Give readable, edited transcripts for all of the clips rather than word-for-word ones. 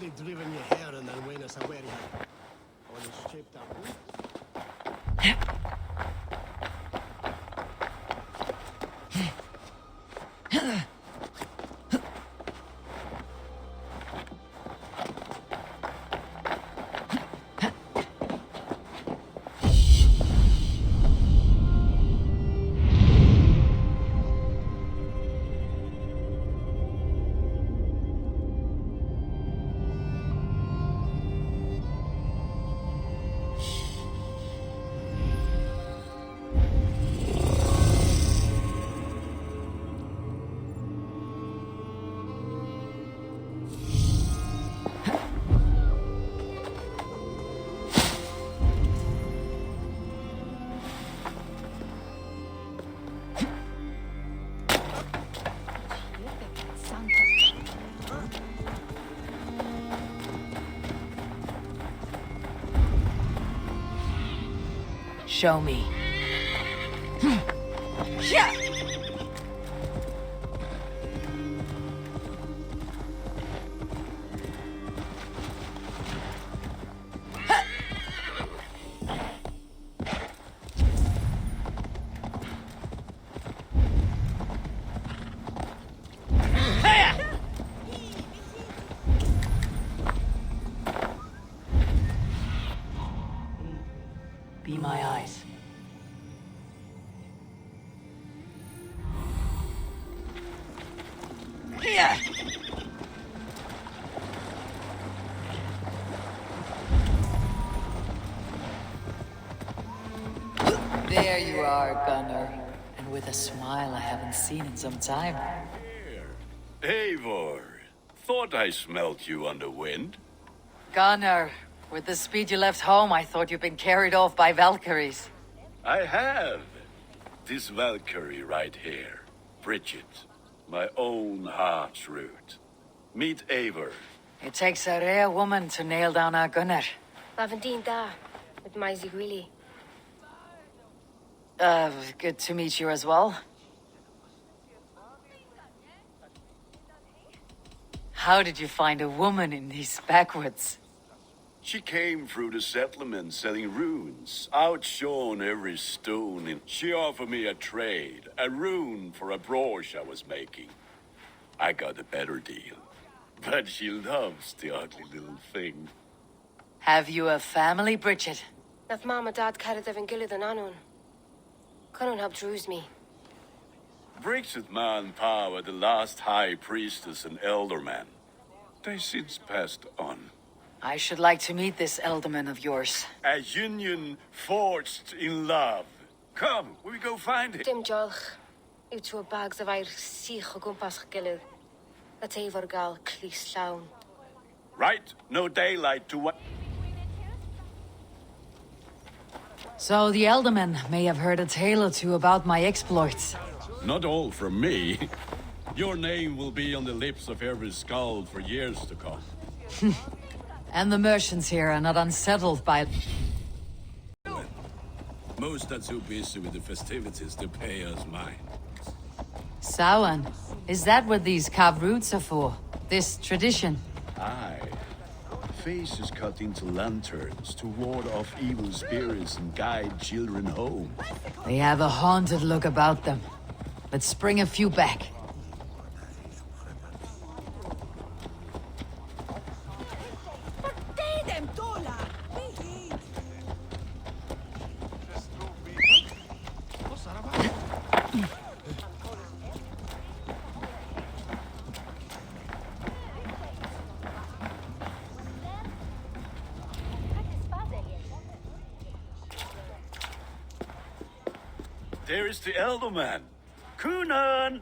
already driven your hair and then when us away here. All is shaped up. Show me. Yeah. Be my eyes. Yeah. There you are, Gunnar. And with a smile I haven't seen in some time. Eivor, thought I smelt you on the wind. Gunnar, with the speed you left home, I thought you'd been carried off by Valkyries. I have. This Valkyrie right here, Bridget, my own heart's root. Meet Eivor. It takes a rare woman to nail down our Gunnar. Lavendine da, with my Zigwili. Good to meet you as well. How did you find a woman in these backwoods? She came through the settlement selling runes, outshone every stone, and she offered me a trade, a rune for a brooch I was making. I got a better deal, but she loves the ugly little thing. Have you a family, Bridget? Naf mama dad carried even gilid an anun. Couldn't help druise me. Bridget man Pa were the last high priestess and elderman. They since passed on. I should like to meet this elderman of yours. A union forged in love. Come, we go find him. Dim jolch. Yw to bags of air sich o gwmpas gilid. That Eivor gal clis llawn. Right? No daylight to what? So the elderman may have heard a tale or two about my exploits. Not all from me. Your name will be on the lips of every skald for years to come. And the merchants here are not unsettled by... Most are too busy with the festivities to pay us mind. Samhain, is that what these carved roots are for? This tradition? Aye. Faces cut into lanterns to ward off evil spirits and guide children home. They have a haunted look about them. Let's bring a few back. There is the Elderman. Kunan!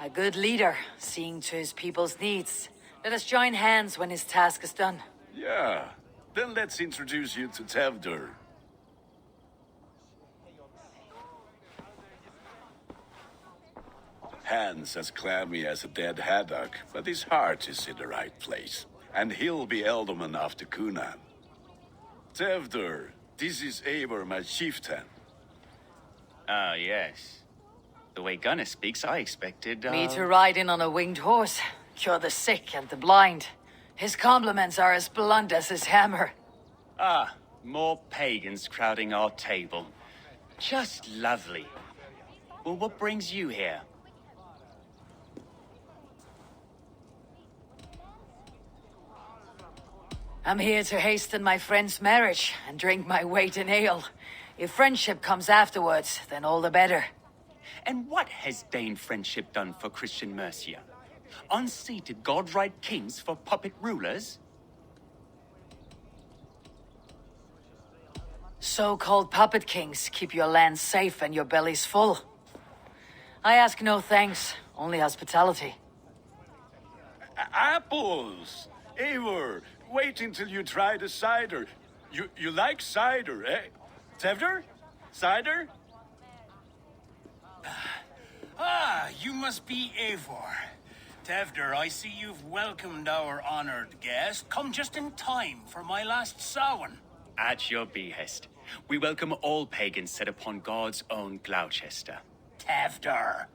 A good leader, seeing to his people's needs. Let us join hands when his task is done. Yeah. Then let's introduce you to Tevdur. Hands as clammy as a dead haddock, but his heart is in the right place. And he'll be Elderman after Kunan. Tevdur, this is Eivor, my chieftain. Ah, yes. The way Gunnar speaks, I expected, Me to ride in on a winged horse, cure the sick and the blind. His compliments are as blunt as his hammer. Ah, more pagans crowding our table. Just lovely. Well, what brings you here? I'm here to hasten my friend's marriage and drink my weight in ale. If friendship comes afterwards, then all the better. And what has Dane friendship done for Christian Mercia? Unseated godright kings for puppet rulers? So-called puppet kings keep your land safe and your bellies full. I ask no thanks, only hospitality. Apples! Eivor, wait until you try the cider. You like cider, eh? Tevder? Cider? Ah, you must be Eivor. Tevder, I see you've welcomed our honored guest. Come just in time for my last Samhain. At your behest. We welcome all pagans set upon God's own Gloucester. Tevder,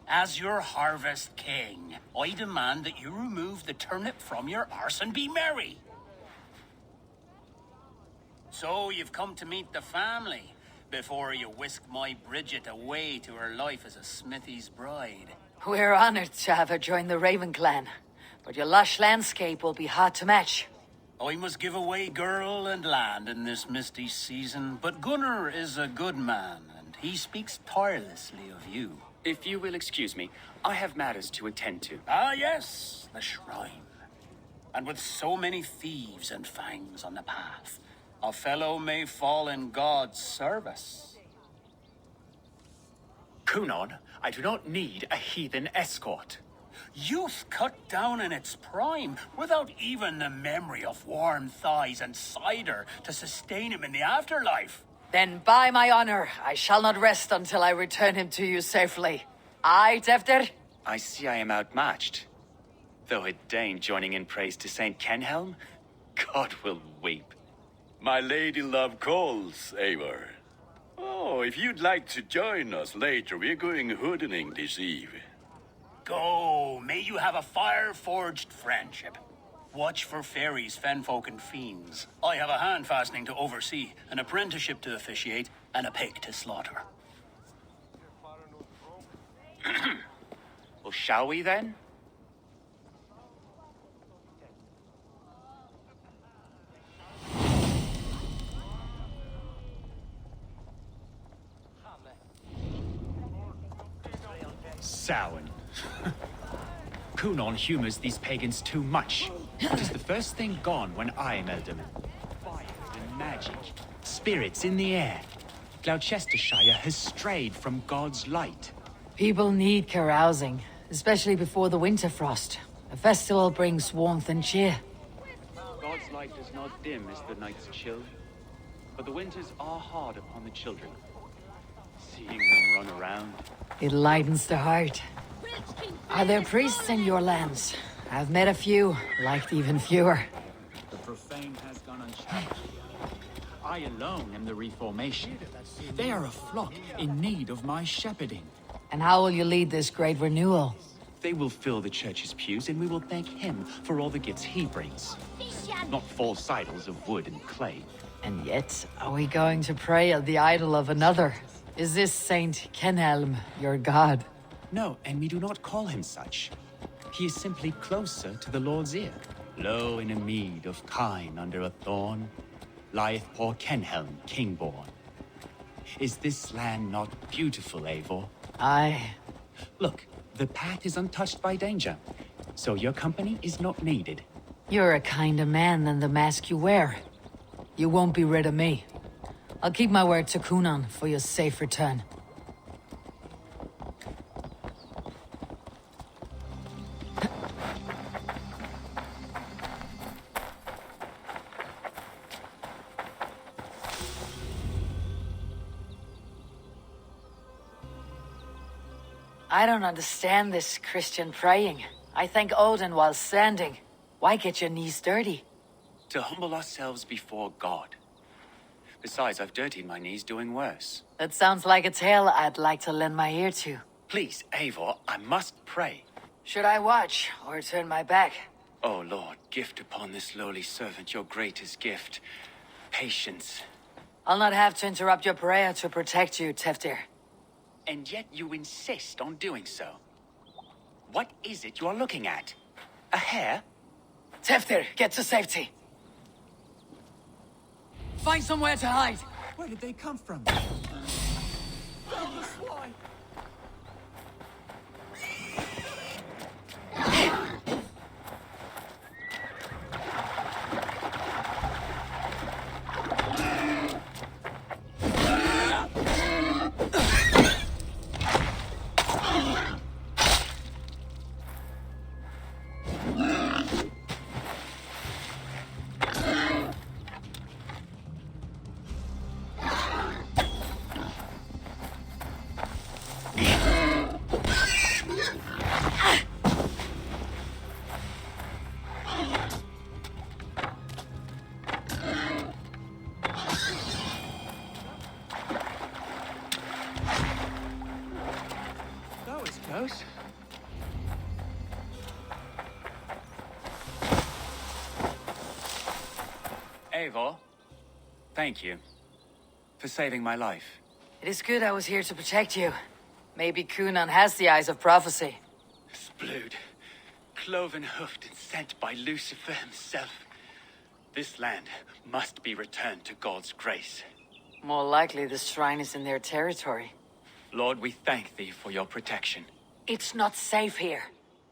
as your harvest king, I demand that you remove the turnip from your arse and be merry. So you've come to meet the family before you whisk my Bridget away to her life as a smithy's bride. We're honored to have her join the Raven clan, but your lush landscape will be hard to match. I must give away girl and land in this misty season, but Gunnar is a good man, and he speaks tirelessly of you. If you will excuse me, I have matters to attend to. Ah, yes, the shrine. And with so many thieves and fangs on the path, a fellow may fall in God's service. Kunon, I do not need a heathen escort. Youth cut down in its prime, without even the memory of warm thighs and cider to sustain him in the afterlife. Then by my honor, I shall not rest until I return him to you safely. Aye, Tefter? I see I am outmatched. Though a Dane joining in praise to Saint Kenhelm, God will weep. My lady love calls, Eivor. Oh, if you'd like to join us later, we're going hoodening this eve. Go, may you have a fire-forged friendship. Watch for fairies, fenfolk, and fiends. I have a hand fastening to oversee, an apprenticeship to officiate, and a pig to slaughter. Well, shall we then? Samhain. Kunon humors these pagans too much. It is the first thing gone when I am Elderman. Fire and magic, spirits in the air. Gloucestershire has strayed from God's light. People need carousing, especially before the winter frost. A festival brings warmth and cheer. God's light does not dim as the nights chill, but the winters are hard upon the children. Seeing them run around. It lightens the heart. Are there priests in your lands? I've met a few, liked even fewer. The profane has gone unchecked. I alone am the reformation. They are a flock in need of my shepherding. And how will you lead this great renewal? They will fill the church's pews, and we will thank him for all the gifts he brings. Not false idols of wood and clay. And yet, are we going to pray at the idol of another? Is this Saint Kenhelm your god? No, and we do not call him such. He is simply closer to the Lord's ear. Low in a mead of kine under a thorn, lieth poor Kenhelm, king-born. Is this land not beautiful, Eivor? Aye. Look, the path is untouched by danger, so your company is not needed. You're a kinder man than the mask you wear. You won't be rid of me. I'll keep my word to Kunon for your safe return. I don't understand this Christian praying. I thank Odin while standing. Why get your knees dirty? To humble ourselves before God. Besides, I've dirtied my knees doing worse. That sounds like a tale I'd like to lend my ear to. Please, Eivor, I must pray. Should I watch or turn my back? O Lord, gift upon this lowly servant your greatest gift. Patience. I'll not have to interrupt your prayer to protect you, Teftir. And yet you insist on doing so. What is it you are looking at? A hare? Teftir, get to safety. Find somewhere to hide. Where did they come from? That was close. Eivor, thank you for saving my life. It is good I was here to protect you. Maybe Kunan has the eyes of prophecy. Splood, cloven-hoofed and sent by Lucifer himself. This land must be returned to God's grace. More likely the shrine is in their territory. Lord, we thank thee for your protection. It's not safe here.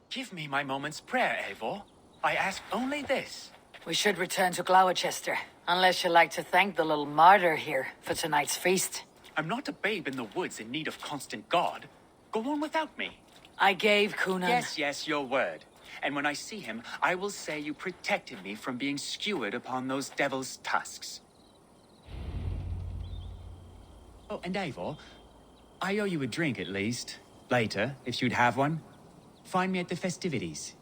Give me my moment's prayer, Eivor. I ask only this. We should return to Gloucester, unless you'd like to thank the little martyr here for tonight's feast. I'm not a babe in the woods in need of constant guard. Go on without me. I gave Kunan... Yes, your word. And when I see him, I will say you protected me from being skewered upon those devil's tusks. Oh, and Eivor, I owe you a drink at least. Later, if you'd have one. Find me at the festivities.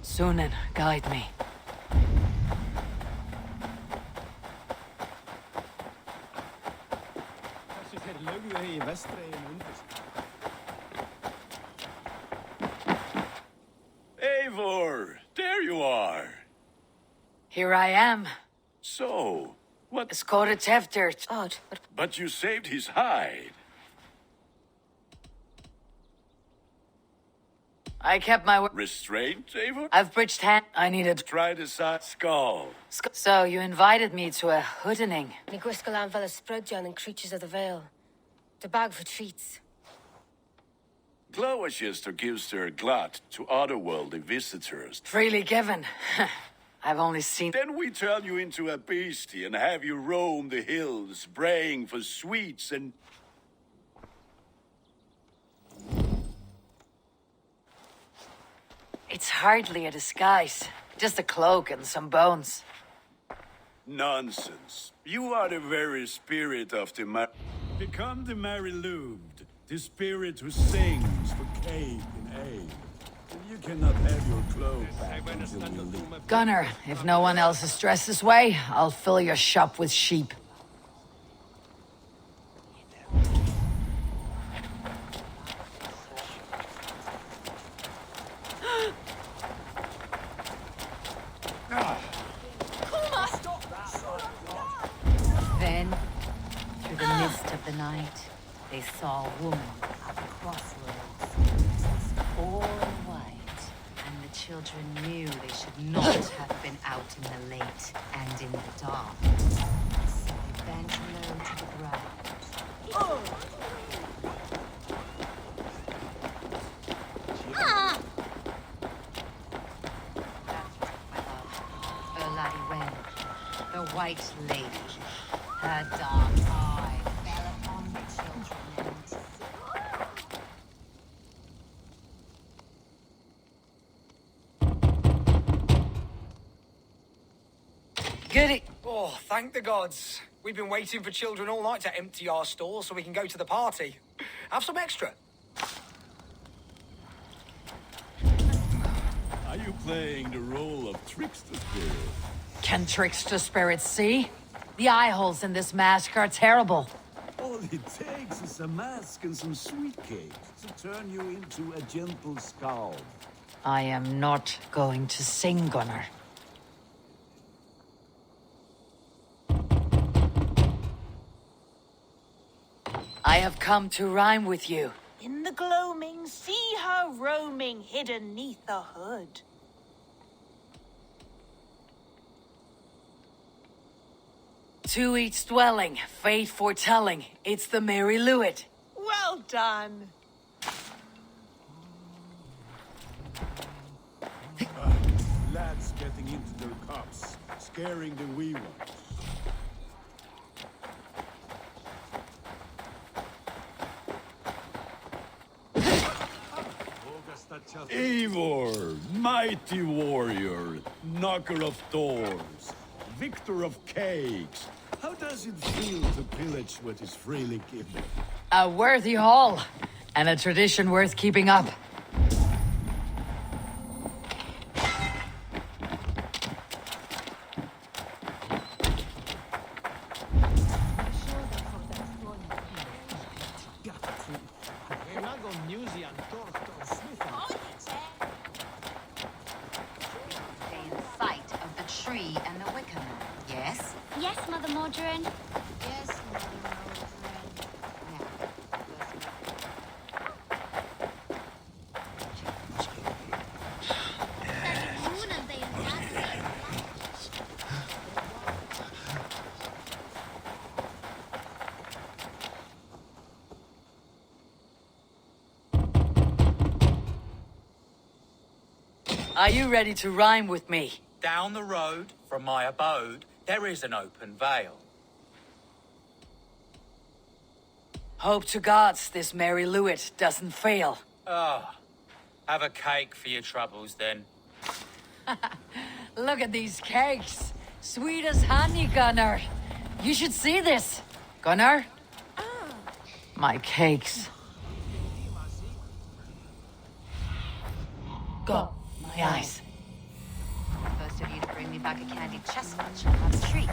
Sunan, guide me. Eivor, there you are. Here I am. So, what? Escorted Teftir. It's odd, but But you saved his hide. I kept my word. Restraint, Eivor? I've bridged hand. I needed... Try the side skull. So, you invited me to a hoodening. ni gwisgolan fel y sbrydion and creatures of the Vale. The bag for treats. Gloucester gives their glut to otherworldly visitors. Freely given. I've only seen... Then we turn you into a beastie and have you roam the hills, braying for sweets and... It's hardly a disguise. Just a cloak and some bones. Nonsense. You are the very spirit of the Become the Mary-Lubed, the spirit who sings for cake and ale. You cannot have your clothes back until you leave. Gunner, if no one else is dressed this way, I'll fill your shop with sheep. Then, through the mist of the night, they saw a woman at the crossroads, all white, and the children knew they should not have been out in the late and in the dark. So they bent low to the ground. Her laddie Wen, the White Lady. Her dark eye fell upon the children and... Goody. Oh. Oh, thank the gods. We've been waiting for children all night to empty our stores so we can go to the party. Have some extra. Are you playing the role of trickster spirit? Can trickster spirits see? The eye holes in this mask are terrible. All it takes is a mask and some sweet cakes to turn you into a gentle skald. I am not going to sing, Gunnar. I have come to rhyme with you. In the gloaming, see her roaming hidden neath the hood. To each dwelling, fate foretelling, it's the Mary Lewit. Well done. Lads getting into their cups, scaring the wee ones. Eivor, mighty warrior, knocker of doors, victor of cakes. How does it feel to pillage what is freely given? A worthy haul, and a tradition worth keeping up. Stay in sight of the tree and the wicker man, yes? Yes, Mother Modron. Yes, Mother Mildred. Now, let's go. Are you ready to rhyme with me? Down the road from my abode, there is an open vale. Hope to gods this Mary Lewit doesn't fail. Ah, have a cake for your troubles then. Look at these cakes. Sweet as honey, Gunnar. You should see this. Gunnar? My cakes. Go. My eyes. First of you to bring me back a candied chestnut shall have a treat.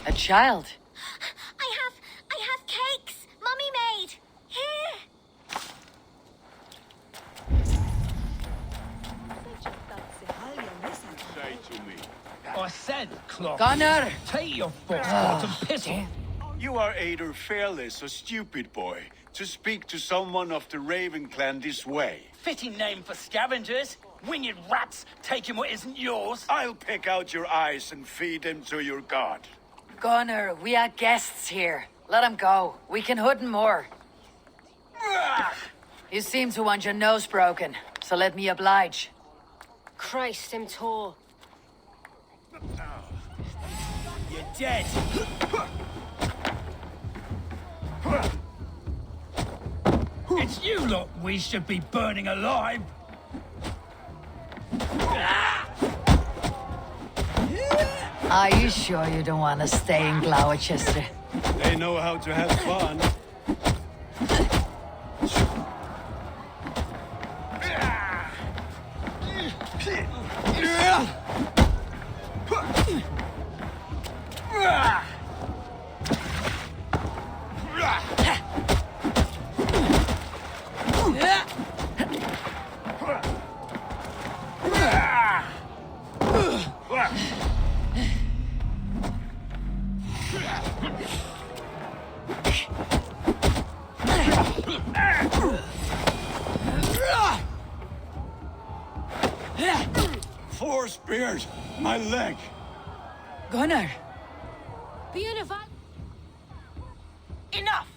A child. I have cakes. Mummy made. Here. Say to me. I said, clock. Gunnar! Take your bottom pistol. You are either fearless or stupid, boy, to speak to someone of the Raven clan this way. Fitting name for scavengers. Winged rats taking what isn't yours. I'll pick out your eyes and feed them to your god. Gunnar, we are guests here. Let him go. We can hood more. You seem to want your nose broken, so let me oblige. Christ, I'm tall. You're dead. It's you lot we should be burning alive. Are you sure you don't want to stay in Gloucester? They know how to have fun. Four spears! My leg! Gunnar! Beautiful. Enough!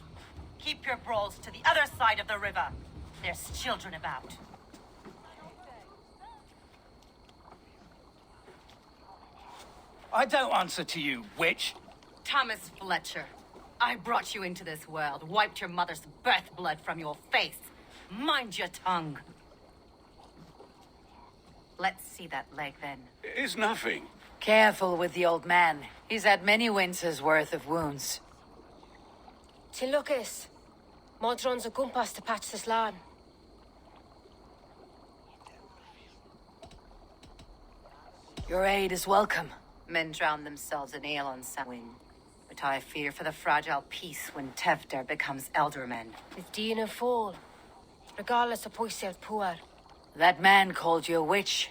Keep your brawls to the other side of the river. There's children about. I don't answer to you, witch. Thomas Fletcher. I brought you into this world, wiped your mother's birth blood from your face. Mind your tongue. Let's see that leg then. It's nothing. Careful with the old man. He's had many winters' worth of wounds. Till Lucas. Modron's a gumpas to patch this land. Your aid is welcome. Men drown themselves in ale on Samhain. But I fear for the fragile peace when Tevder becomes eldermen. If Dean fall, regardless of poised poor. That man called you a witch.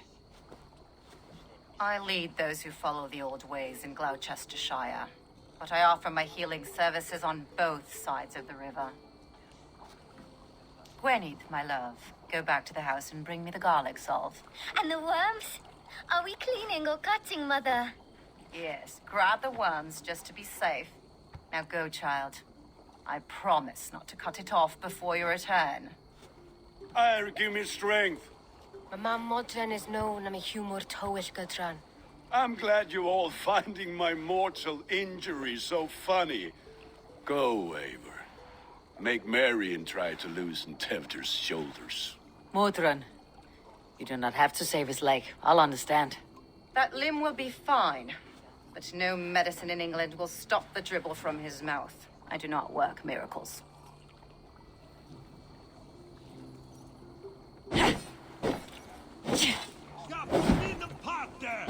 I lead those who follow the old ways in Gloucestershire, but I offer my healing services on both sides of the river. Gwenith, my love, go back to the house and bring me the garlic salve. And the worms? Are we cleaning or cutting, Mother? Yes, grab the worms just to be safe. Now go, child. I promise not to cut it off before you return. Give me strength. My mam Modron is known am a humor towish Gudran. I'm glad you all finding my mortal injury so funny. Go, Eivor. Make merry and try to loosen Tevder's shoulders. Modron, you do not have to save his leg. I'll understand. That limb will be fine, but no medicine in England will stop the dribble from his mouth. I do not work miracles. In the pot there!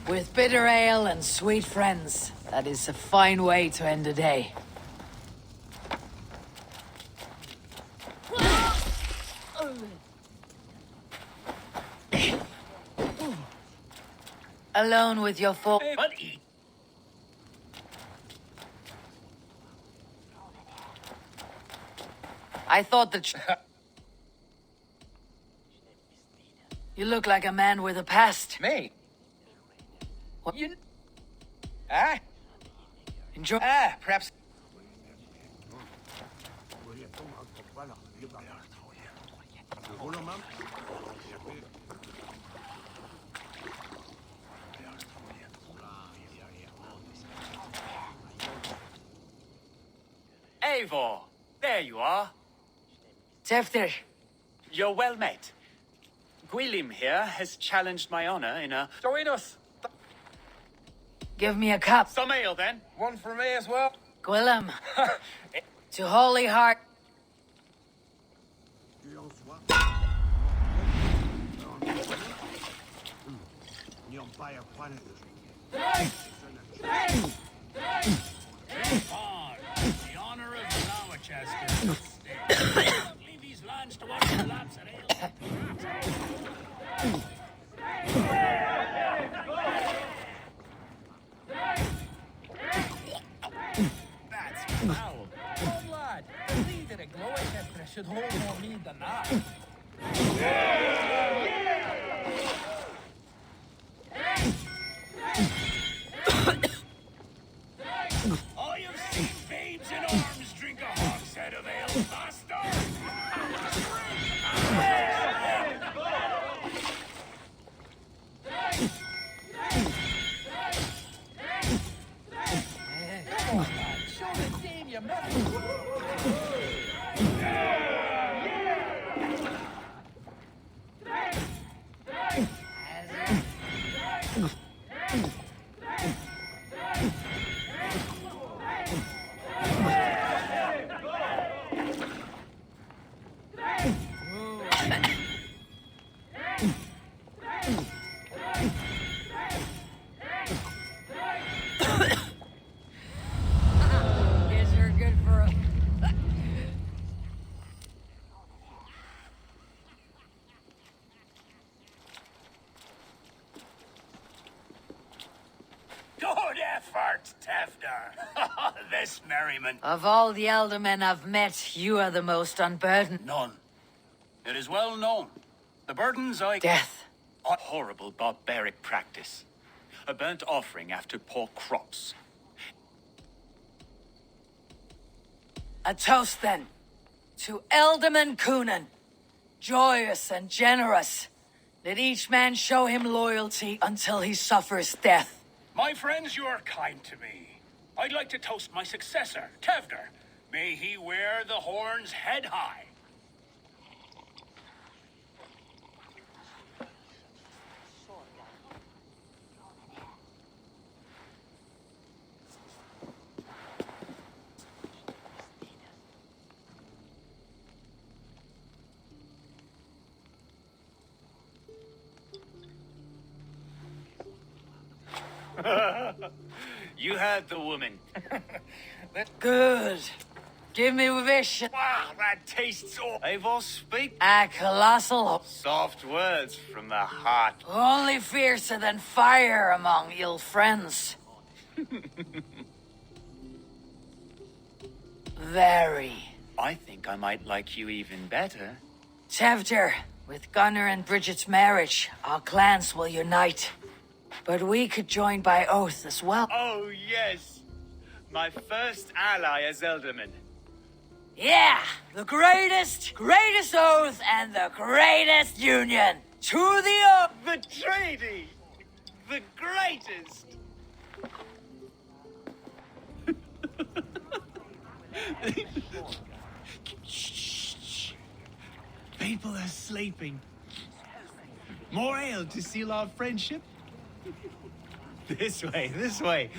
With bitter ale and sweet friends, that is a fine way to end a day. Alone with your folk. I thought that you look like a man with a past. Me? What? You... Enjoy. Perhaps... Eivor, there you are. Tevder. You're well met. Gwilym here has challenged my honor in a... Join us. Give me a cup. Some ale, then. One for me as well. Gwilym. To Holy Heart. The honor of Gloucester. Leave these lands to watch the laps at ale. That's foul. Oh, lad, the leader of Gloucester should hold more mead than that. I have seen babes in arms drink a hogshead of ale faster. Come on, lad. Show the dame your mettle. fart, Tefder. This merriment. Of all the elder men I've met, you are the most unburdened. None. It is well known. The burdens I... Death. A horrible barbaric practice. A burnt offering after poor crops. A toast, then, to Elderman Coonan. Joyous and generous. Let each man show him loyalty until he suffers death. My friends, you are kind to me. I'd like to toast my successor, Tefder. May he wear the horns head high. You heard the woman. Good. Give me wish. Wow, that tastes all... Eivor, speak. A colossal. Soft words from the heart. Only fiercer than fire among ill friends. Very. I think I might like you even better. Tevder, with Gunnar and Bridget's marriage, our clans will unite. But we could join by oath as well. Oh, yes. My first ally as Elderman. Yeah! The greatest oath and the greatest union! To the oath! The treaty! The greatest! Shh. People are sleeping. More ale to seal our friendship? This way.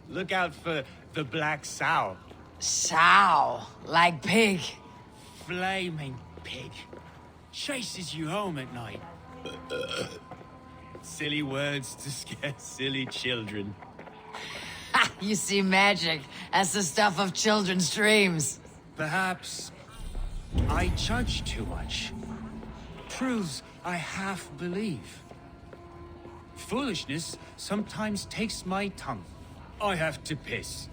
Look out for the black sow. Sow, like pig. Flaming pig. Chases you home at night. Silly words to scare silly children. You see magic as the stuff of children's dreams. Perhaps I judge too much. Truths I half believe. Foolishness sometimes takes my tongue. I have to piss.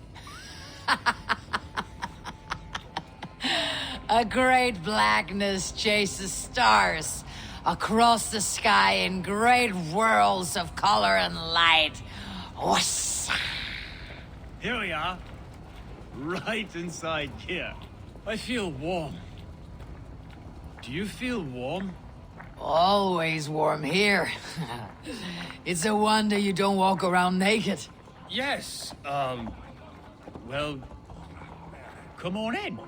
A great blackness chases stars across the sky in great whirls of color and light. Whoosh. Here we are. Right inside here. I feel warm. Do you feel warm? Always warm here. It's a wonder you don't walk around naked. Yes, well, come on in.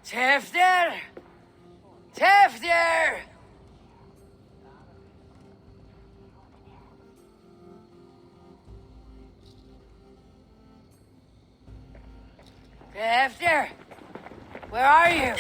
Tefder! Tefder! Tefder! Where are you?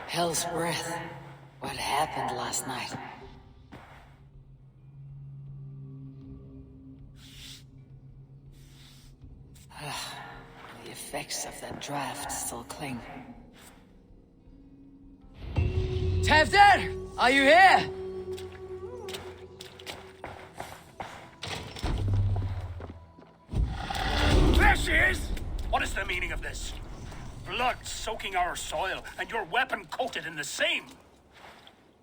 Hell's breath. What happened last night? The effects of that draft still cling. Tefder! Are you here? There she is! What is the meaning of this? blood soaking our soil, and your weapon coated in the same.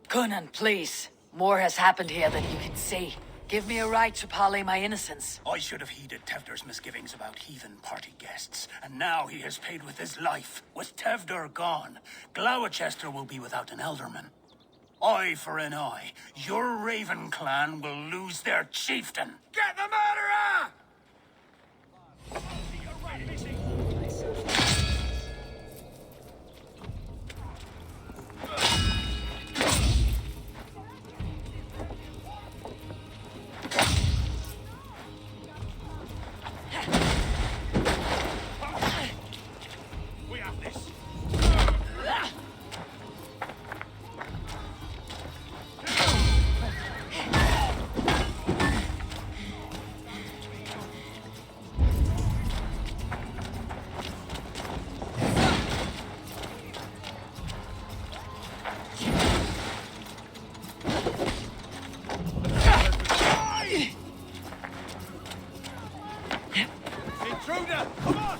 Coonan, please. More has happened here than you can see. Give me a right to parley my innocence. I should have heeded Tevder's misgivings about heathen party guests, and now he has paid with his life. With Tevder gone, Gloucester will be without an elderman. Eye for an eye. Your Raven clan will lose their chieftain. Get the murderer! We have this. Intruder, come on!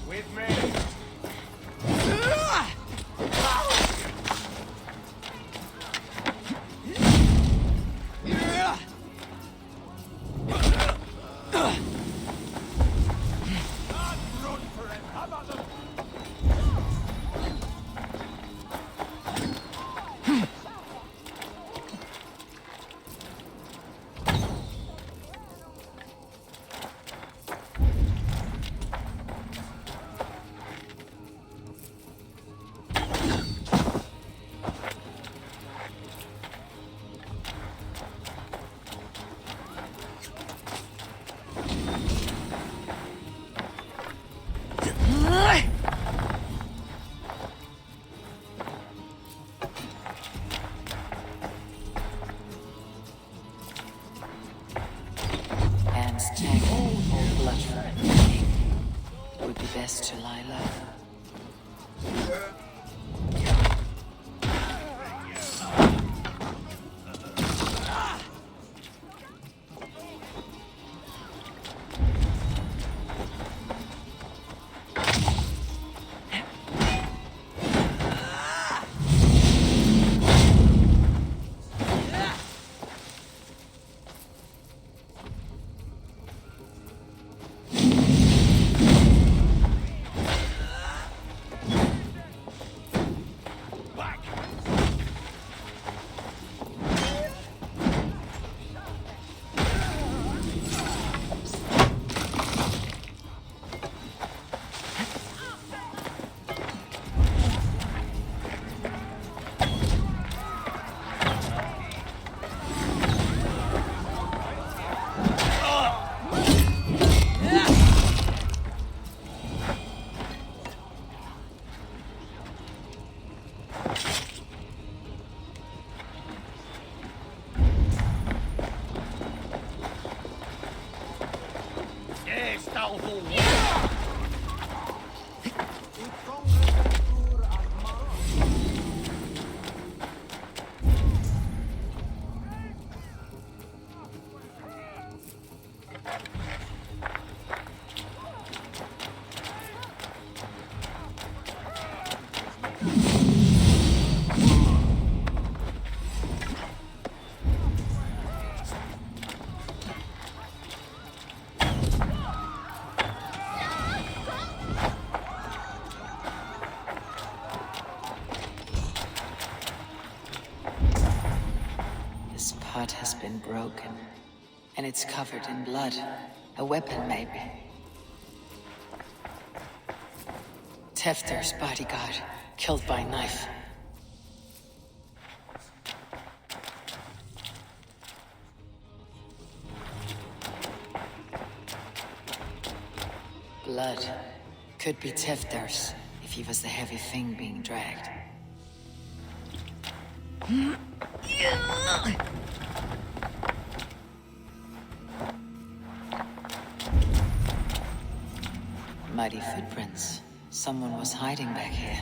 With me. Hands tangled, old blood for it. Would be best to lie low. Pot has been broken, and it's covered in blood. A weapon, maybe. Tefter's bodyguard, killed by knife. blood. Could be Tefter's, if he was the heavy thing being dragged. Muddy footprints. Someone was hiding back here.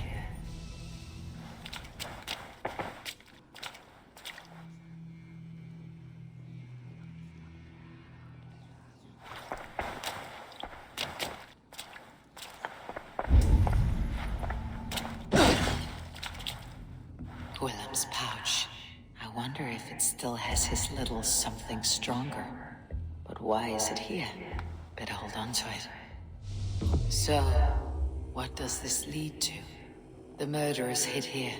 Willem's pouch. I wonder if it still has his little something stronger. But why is it here? Better hold on to it. So, what does this lead to? The murderers hid here,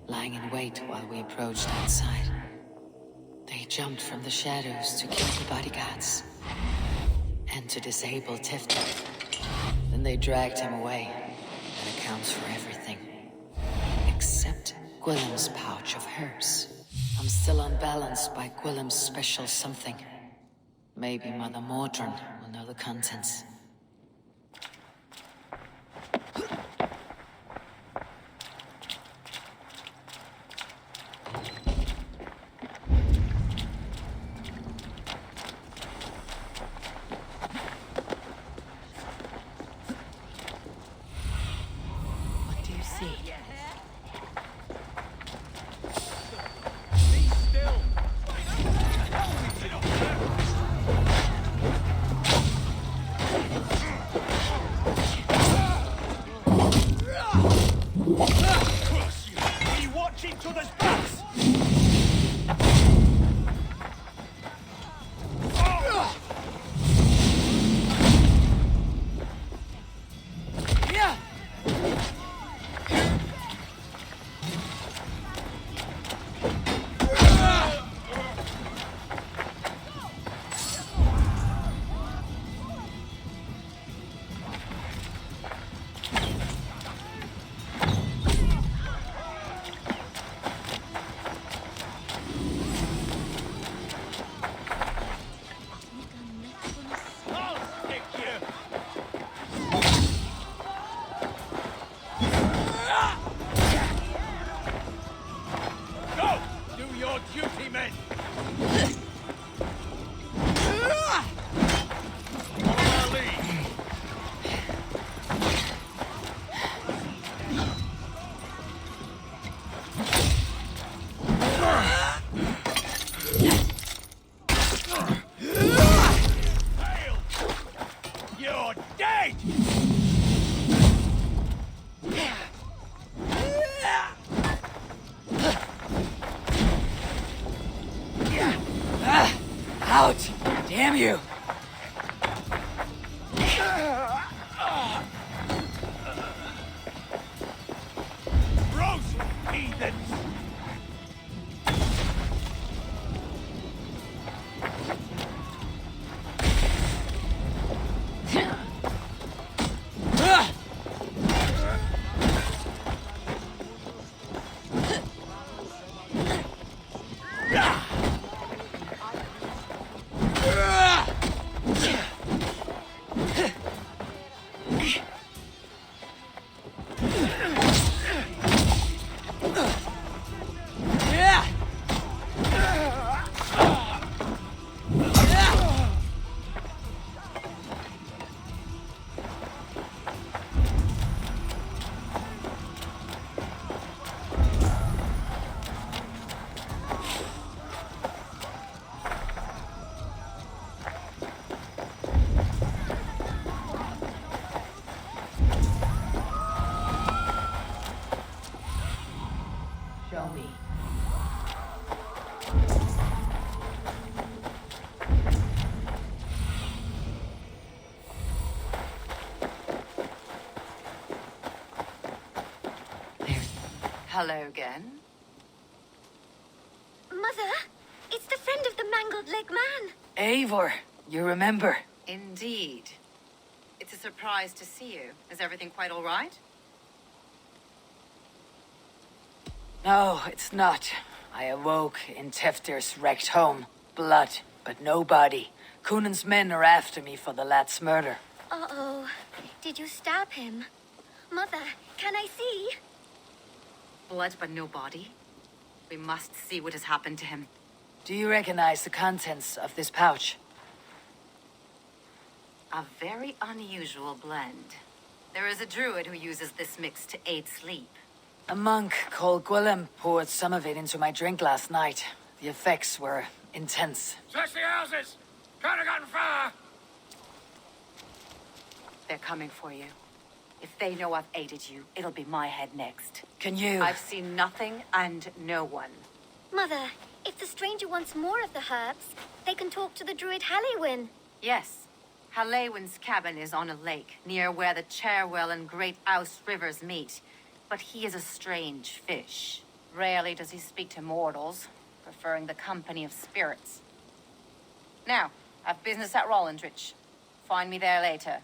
lying in wait while we approached outside. They jumped from the shadows to kill the bodyguards and to disable Tifton. Then they dragged him away. That accounts for everything. Except Gwillem's pouch of herbs. I'm still unbalanced by Gwillem's special something. Maybe Mother Mordrin will know the contents. What do you see? Ouch! Damn you! Gross heathens! Show me. Hello again. Mother, it's the friend of the mangled leg man. Eivor, you remember? Indeed. It's a surprise to see you. Is everything quite all right? No, it's not. I awoke in Teftir's wrecked home. Blood, but no body. Cunan's men are after me for the lad's murder. Uh-oh. Did you stab him? Mother, can I see? Blood but no body. We must see what has happened to him. Do you recognize the contents of this pouch? A very unusual blend. There is a druid who uses this mix to aid sleep. A monk called Gwillem poured some of it into my drink last night. The effects were intense. Search the houses! Could have gotten far! They're coming for you. If they know I've aided you, it'll be my head next. Can you? I've seen nothing and no one. Mother, if the stranger wants more of the herbs, they can talk to the druid Halewyn. Yes. Halewyn's cabin is on a lake, near where the Cherwell and Great Ouse rivers meet. But he is a strange fish. Rarely does he speak to mortals, preferring the company of spirits. Now, I've business at Rollandrich. Find me there later.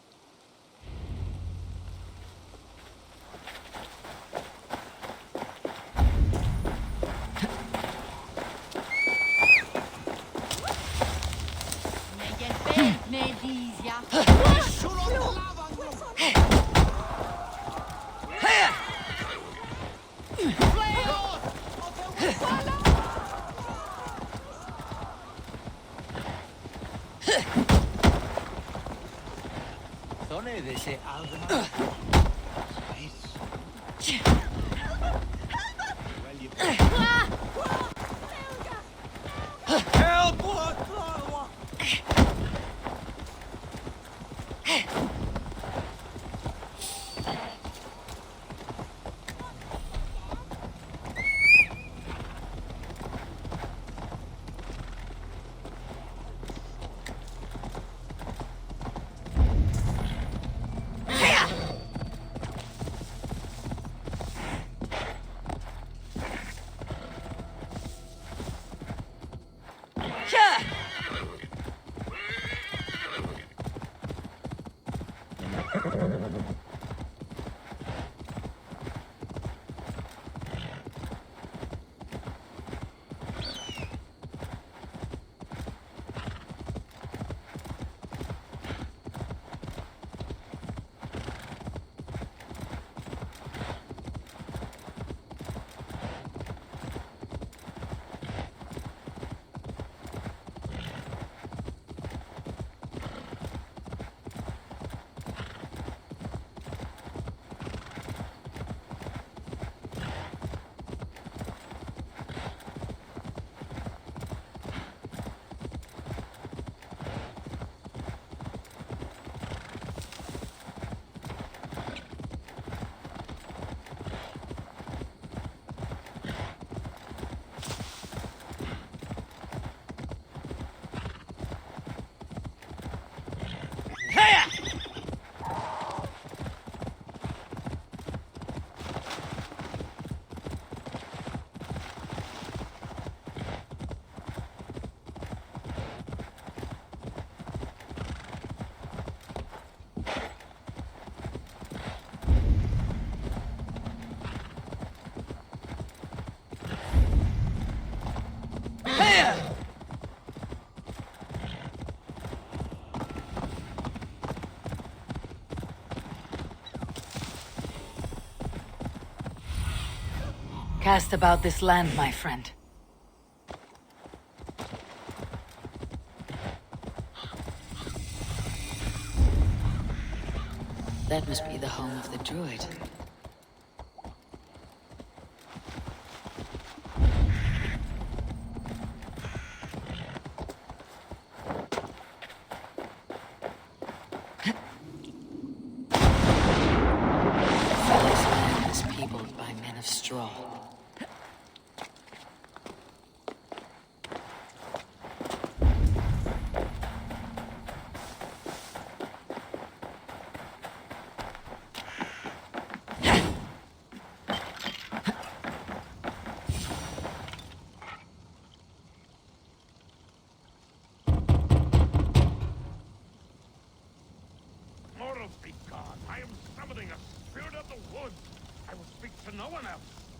Cast about this land, my friend. That must be the home of the druid. This land is peopled by men of straw.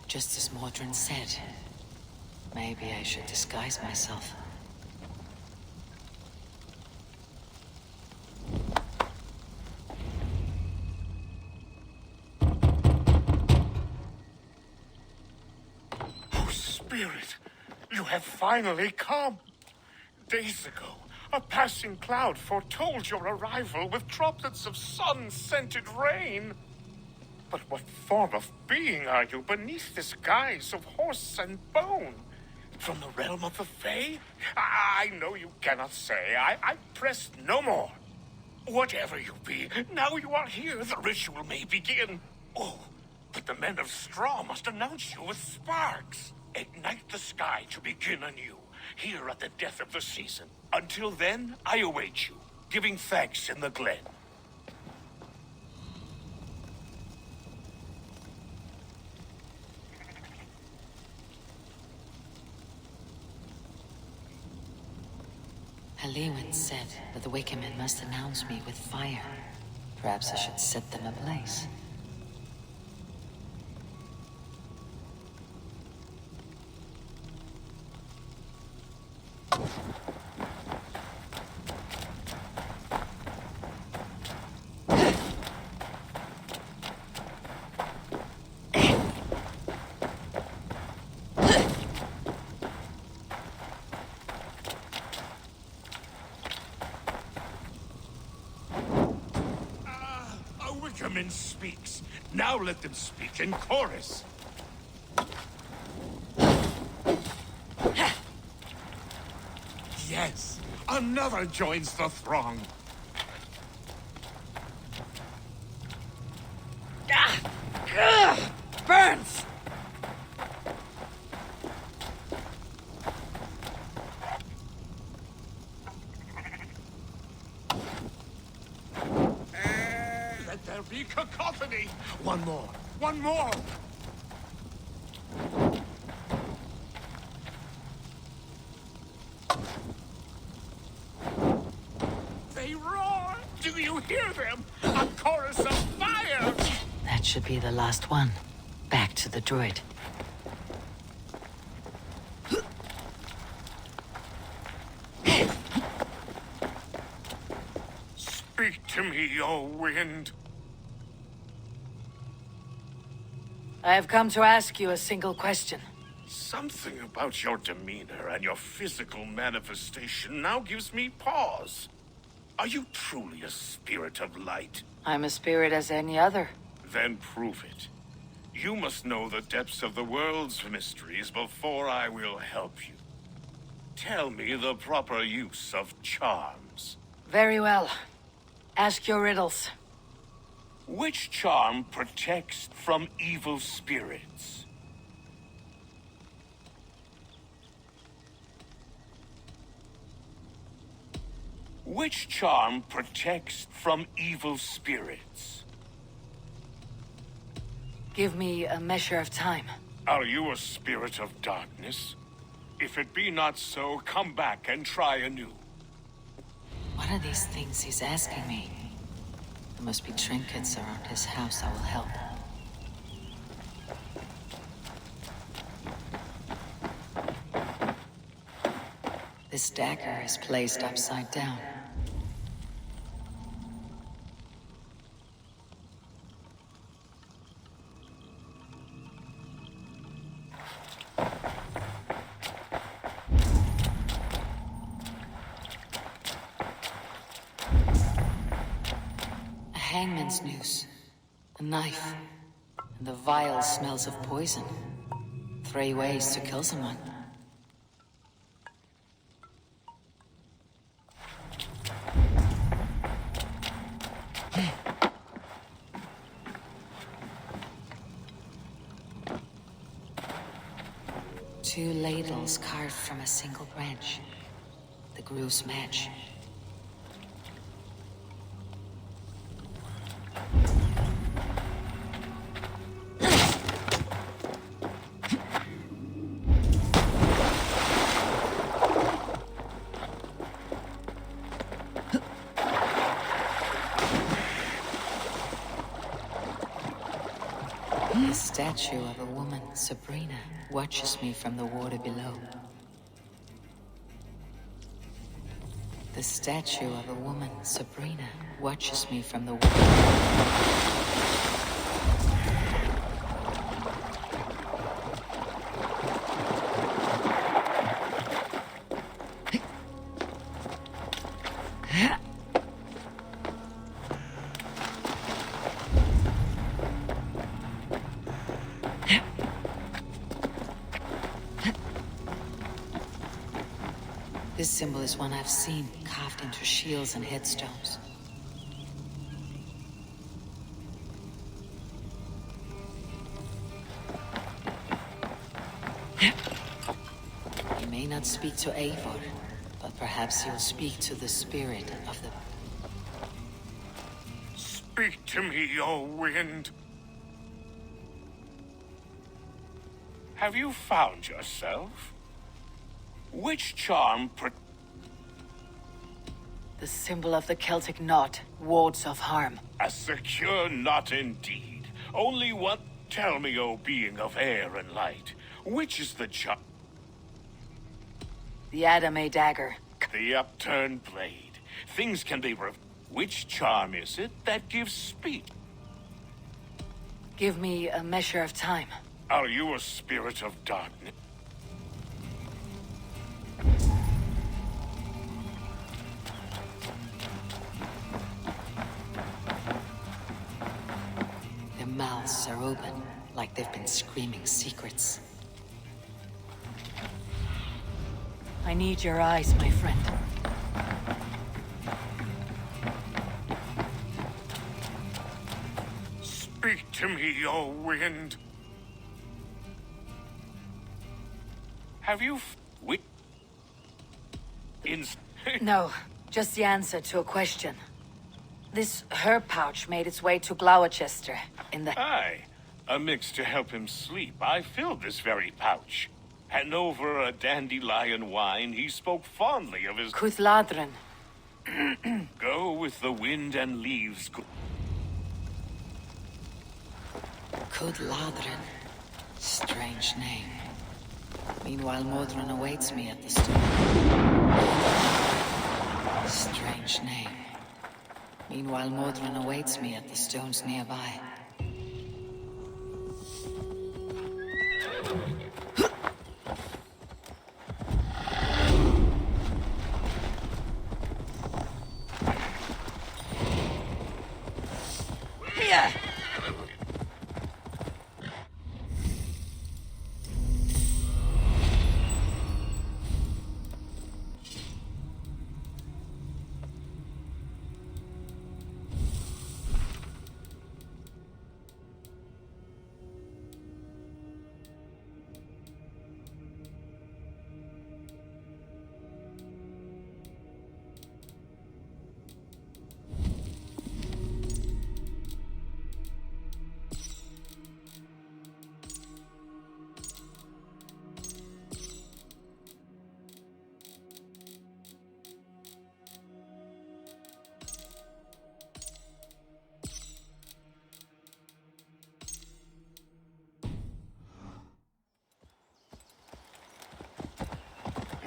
Just as Mordrin said, maybe I should disguise myself. Spirit, you have finally come. Days ago, a passing cloud foretold your arrival with droplets of sun-scented rain. But what form of being are you beneath this guise of horse and bone? From the realm of the Fae? I know you cannot say. I press no more. Whatever you be, now you are here, the ritual may begin. Oh, but the men of straw must announce you with sparks. Ignite the sky to begin anew, here at the death of the season. Until then, I await you, giving thanks in the glen. Halewin said that the Wickermen must announce me with fire. Perhaps I should set them ablaze. Wickerman speaks. Now let them speak in chorus. Yes, another joins the throng. Burns! Let there be cacophony. One more. One more. They roar. Do you hear them? A chorus of fire. That should be the last one. Back to the druid. Speak to me, O wind. I have come to ask you a single question. Something about your demeanor and your physical manifestation now gives me pause. Are you truly a spirit of light? I'm a spirit as any other. Then prove it. You must know the depths of the world's mysteries before I will help you. Tell me the proper use of charms. Very well. Ask your riddles. Which charm protects from evil spirits? Which charm protects from evil spirits? Give me a measure of time. Are you a spirit of darkness? If it be not so, come back and try anew. What are these things he's asking me? There must be trinkets around his house that will help. This dagger is placed upside down. A hangman's noose, a knife, and the vile smells of poison. 3 ways to kill someone. Two ladles carved from a single branch. The grooves match. The statue of a woman, Sabrina, watches me from the water below. The statue of a woman, Sabrina, watches me from the water. This symbol is one I've seen carved into shields and headstones. He may not speak to Eivor, but perhaps he'll speak to the spirit of the... Speak to me, O wind. Have you found yourself? Which charm The symbol of the Celtic knot wards off harm. A secure knot indeed. Only one. Tell me, O being of air and light, which is the charm? The Adame dagger. The upturned blade. Things can be Which charm is it that gives speech? Give me a measure of time. Are you a spirit of darkness? Their mouths are open, like they've been screaming secrets. I need your eyes, my friend. Speak to me, O wind. Have you No, just the answer to a question. This herb pouch made its way to Gloucester in the... Aye, a mix to help him sleep. I filled this very pouch. And over a dandelion wine, he spoke fondly of his... Cuthladren. Go with the wind and leaves. Cuthladren. Strange name. Meanwhile, Modron awaits me at the stone. Strange name. Meanwhile, Modron awaits me at the stones nearby. Here!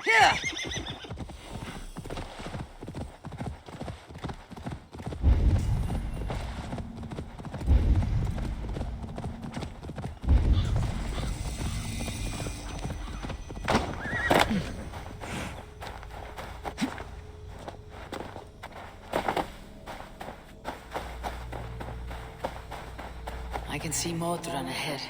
Here! I can see Modron ahead.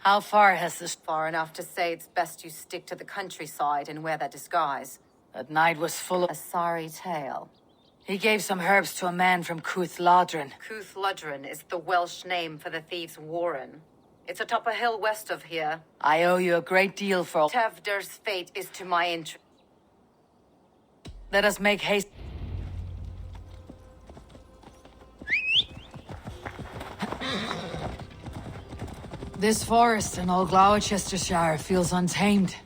How far has this... Far enough to say it's best you stick to the countryside and wear that disguise. That night was full of... A sorry tale. He gave some herbs to a man from Cuth Lodren. Cuth Lodren is the Welsh name for the thieves' warren. It's atop a hill west of here. I owe you a great deal for... Tevder's fate is to my interest. Let us make haste. This forest in all Gloucestershire feels untamed.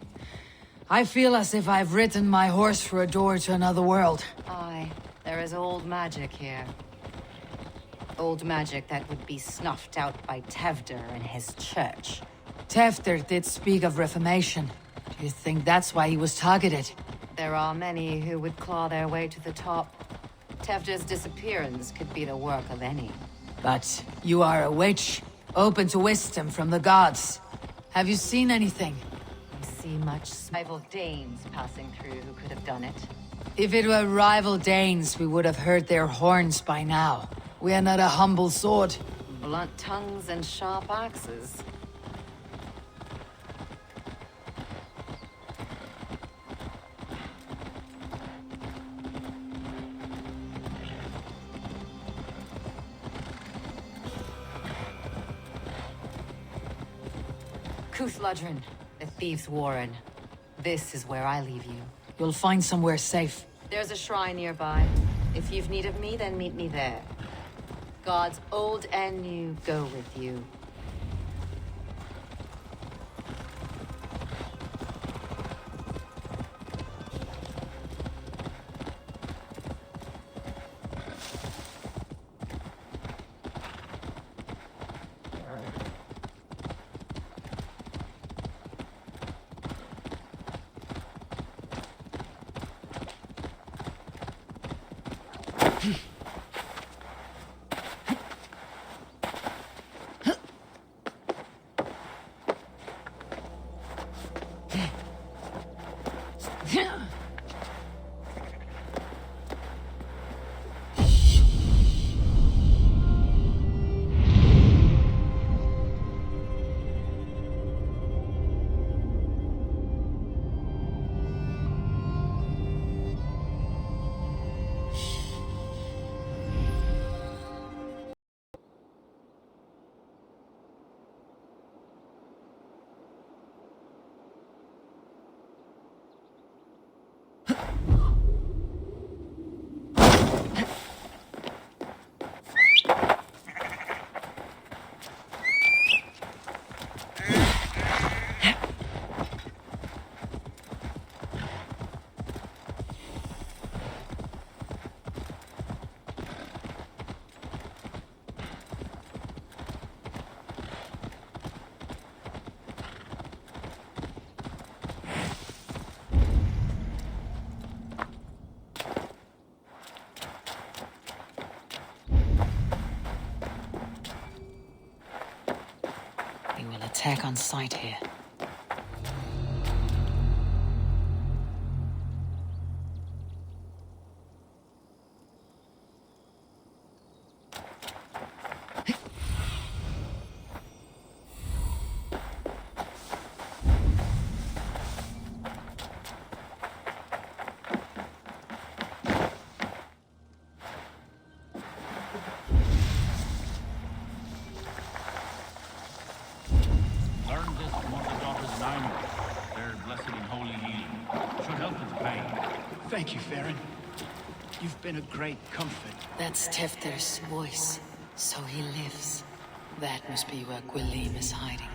I feel as if I've ridden my horse through a door to another world. Aye, there is old magic here. Old magic that would be snuffed out by Tevder and his church. Tevder did speak of reformation. Do you think that's why he was targeted? There are many who would claw their way to the top. Tevder's disappearance could be the work of any. But you are a witch, open to wisdom from the gods. Have you seen anything? I see much rival Danes passing through who could have done it. If it were rival Danes, we would have heard their horns by now. We are not a humble sword. Blunt tongues and sharp axes. Cuth Lodren, the thieves' warren. This is where I leave you. You'll find somewhere safe. There's a shrine nearby. If you've need of me, then meet me there. Gods old and new go with you. Attack on sight here. Thank you, Farron. You've been a great comfort. That's Tevder's voice. So he lives. That must be where Gwilym is hiding.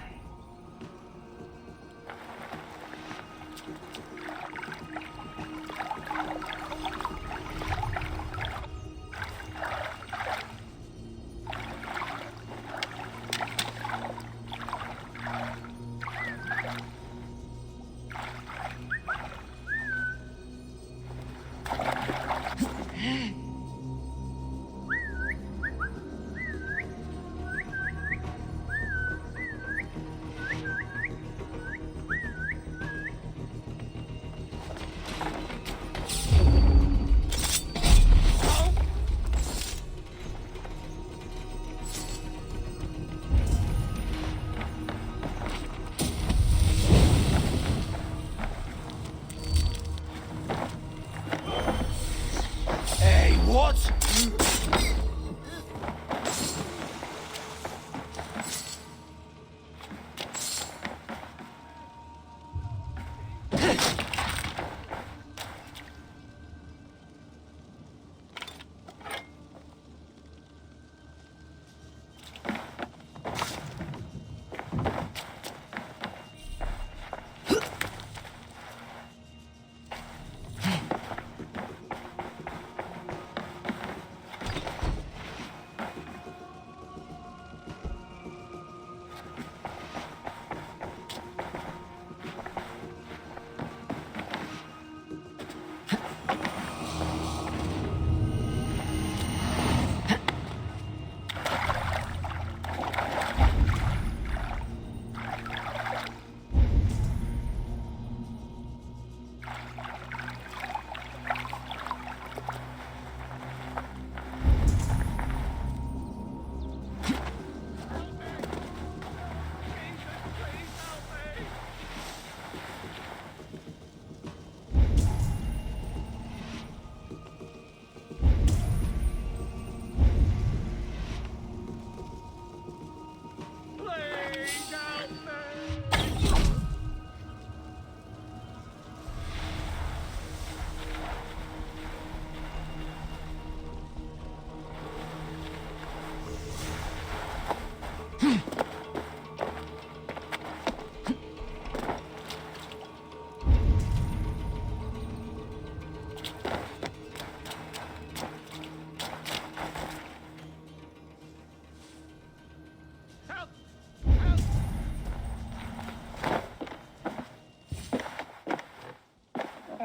swords!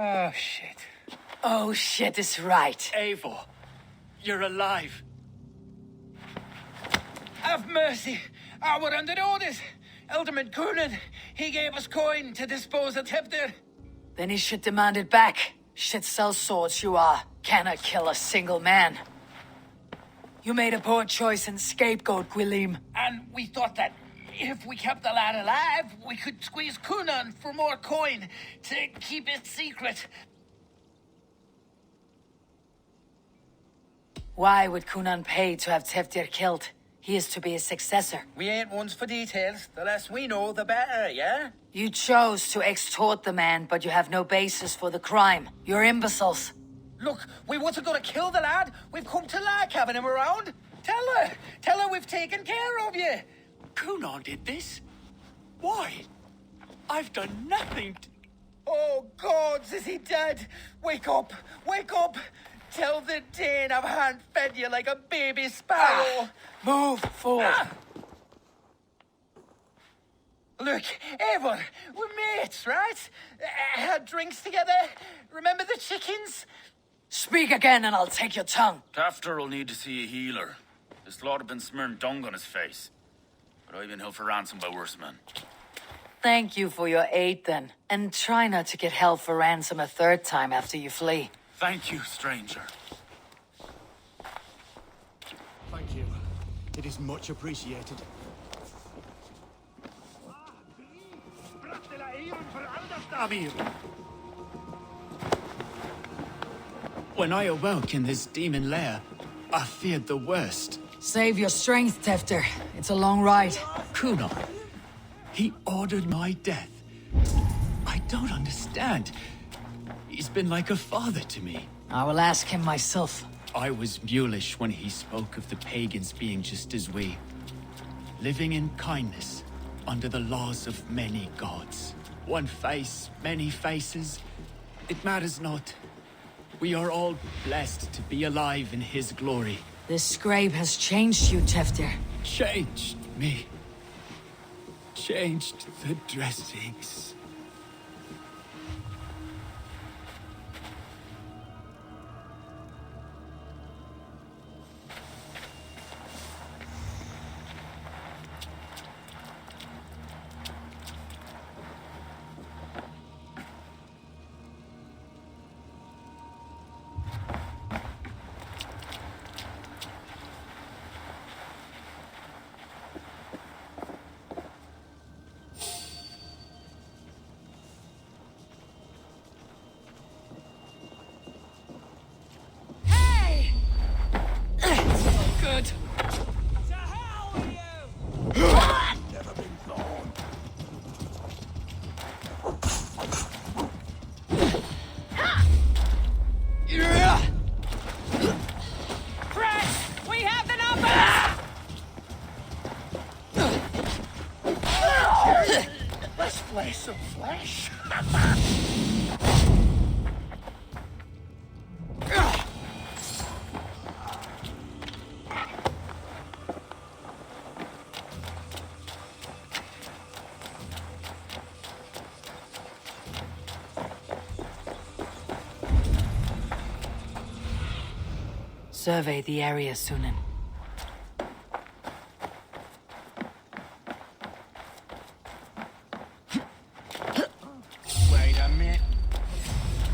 Oh, shit. Oh, shit is right. Eivor, you're alive. Have mercy. We're under orders. Alderman Coonan, he gave us coin to dispose of Templar. Then he should demand it back. Shit sells swords you are. Cannot kill a single man. You made a poor choice in scapegoat, Gwilym. And we thought that if we kept the lad alive, we could squeeze Coonan for more coin to keep it secret. Why would Coonan pay to have Teftir killed? He is to be his successor. We ain't ones for details. The less we know, the better, yeah? You chose to extort the man, but you have no basis for the crime. You're imbeciles. Look, we wasn't gonna kill the lad. We've come to like having him around. Tell her we've taken care of you. Coonan did this? Why? I've done nothing to... Oh, gods, is he dead? Wake up! Wake up! Tell the Dane I've hand-fed you like a baby sparrow. Move forward. Look, Eivor, we're mates, right? Had drinks together. Remember the chickens? Speak again and I'll take your tongue. Tafter will need to see a healer. This lot have been smearing dung on his face. But I've been held for ransom by worse men. Thank you for your aid then. And try not to get held for ransom a third time after you flee. Thank you, stranger. Thank you. It is much appreciated. When I awoke in this demon lair, I feared the worst. Save your strength, Teftir. It's a long ride. Coonan, he ordered my death. I don't understand. He's been like a father to me. I will ask him myself. I was mulish when he spoke of the pagans being just as we. Living in kindness, under the laws of many gods. One face, many faces. It matters not. We are all blessed to be alive in his glory. This scribe has changed you, Teftir. Changed me. Changed the dressings. some flesh. Survey the area, Sunan. Wait a minute.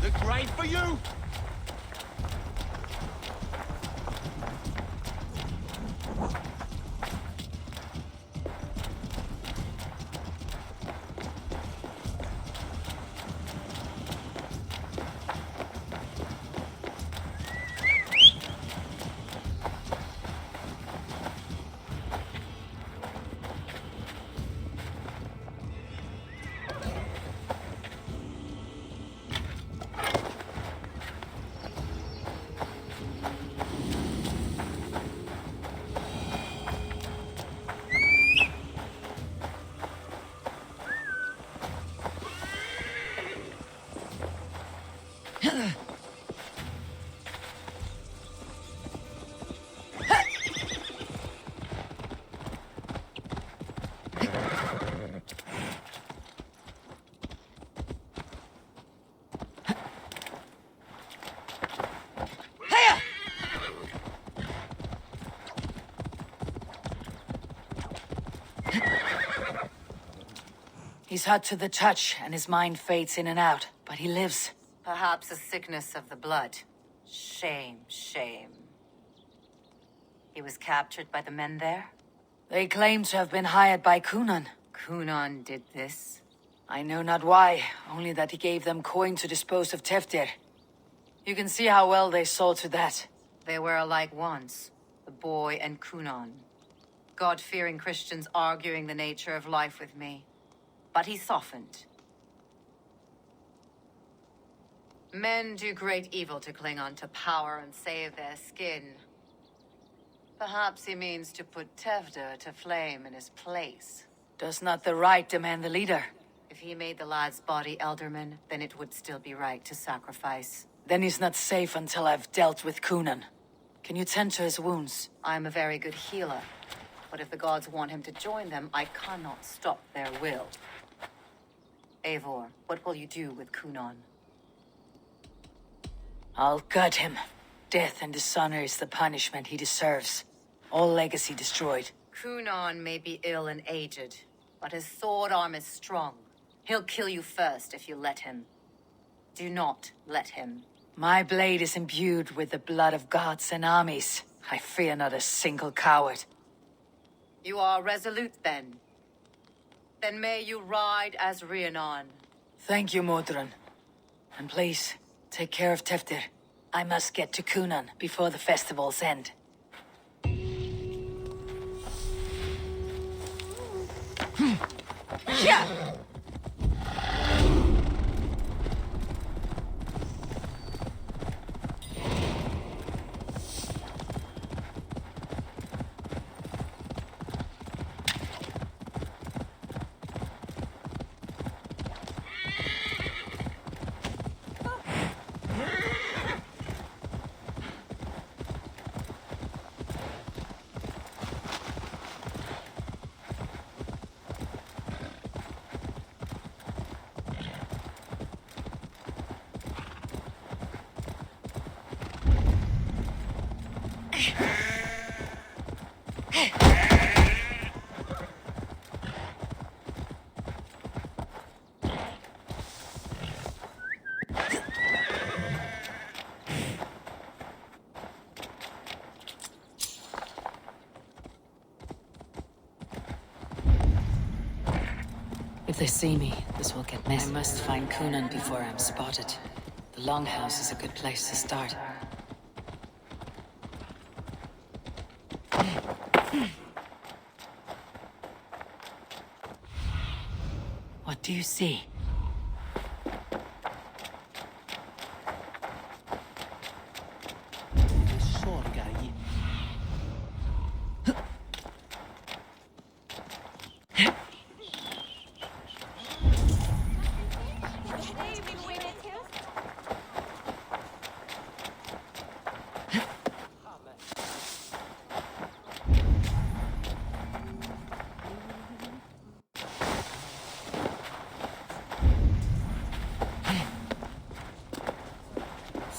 Look great for you! He's hot to the touch, and his mind fades in and out, but he lives. Perhaps a sickness of the blood. Shame, shame. He was captured by the men there? They claim to have been hired by Kunan. Kunan did this? I know not why, only that he gave them coin to dispose of Teftir. You can see how well they saw to that. They were alike once, the boy and Kunan. God-fearing Christians arguing the nature of life with me. But he softened. Men do great evil to cling on to power and save their skin. Perhaps he means to put Tevdir to flame in his place. Does not the right demand the leader? If he made the lad's body Elderman, then it would still be right to sacrifice. Then he's not safe until I've dealt with Kunan. Can you tend to his wounds? I'm a very good healer. But if the gods want him to join them, I cannot stop their will. Eivor, what will you do with Kunan? I'll gut him. Death and dishonor is the punishment he deserves. All legacy destroyed. Kunan may be ill and aged, but his sword arm is strong. He'll kill you first if you let him. Do not let him. My blade is imbued with the blood of gods and armies. I fear not a single coward. You are resolute, then. Then may you ride as Rhiannon. Thank you, Modron. And please, take care of Teftir. I must get to Kunan before the festivals end. Yeah! If they see me, this will get messy. I must find Kunan before I'm spotted. The Longhouse is a good place to start. What do you see?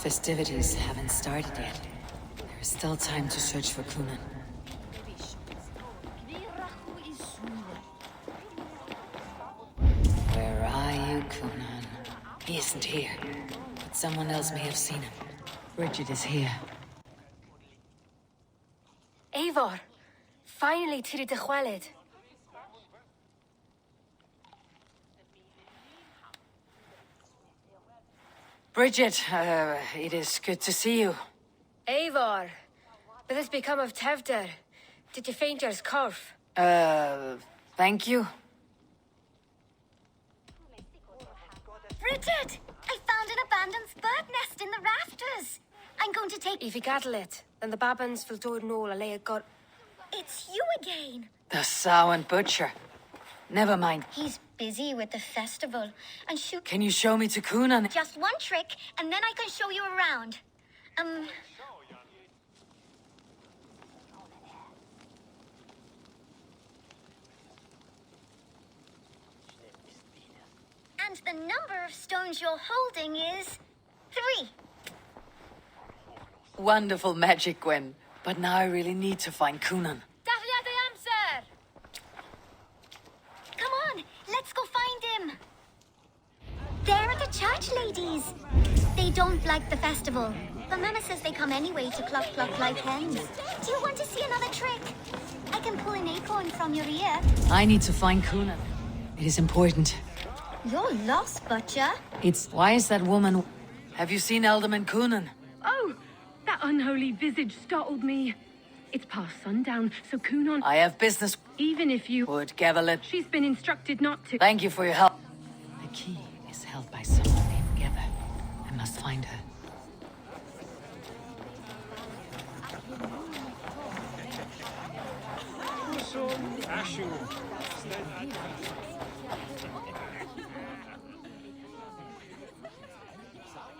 festivities haven't started yet. There is still time to search for Kunan. Where are you, Kunan? He isn't here, but someone else may have seen him. Bridget is here. Eivor, finally tiri de chwaled. Bridget, it is good to see you. Eivor, what has become of Tevder? Did you faint your scarf? Thank you. Bridget! I found an abandoned bird nest in the rafters. I'm going to take... If you gather it, then the Babans will do it all a lay got. It's you again. The sow and butcher. Never mind. He's busy with the festival, and shoot... Can you show me to Kunan? Just one trick, and then I can show you around. And the number of stones you're holding is 3. Wonderful magic, Gwen. But now I really need to find Kunan. Dahlia the answer! Come on, let's go find him. There are the church ladies. They don't like the festival, but Mama says they come anyway to cluck cluck like hens. Do you want to see another trick? I can pull an acorn from your ear. I need to find Kunan. It is important. You're lost, Butcher. Why is that woman... Have you seen Alderman Kunan? Oh, that unholy visage startled me. It's past sundown, so Kunan... I have business... Even if you... Would Gavilet... She's been instructed not to... Thank you for your help. The key is held by someone named Geva. I must find her.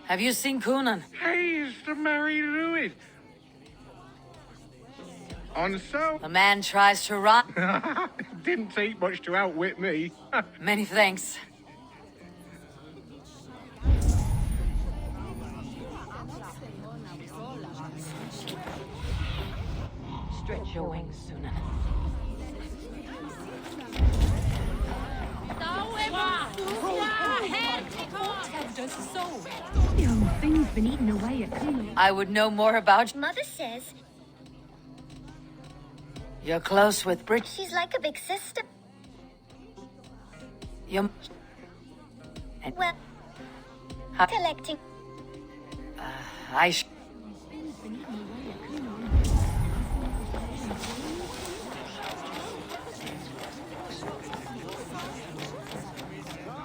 Have you seen Kunan? Hey, it's the Mary Louis. On so? The man tries to run. Didn't take much to outwit me. Many thanks. Stretch your wings, Sunan. The old thing's been eaten away at Kunan. I would know more about you. Mother says You're close with Bridget. she's like a big sister. You're... Well, collecting.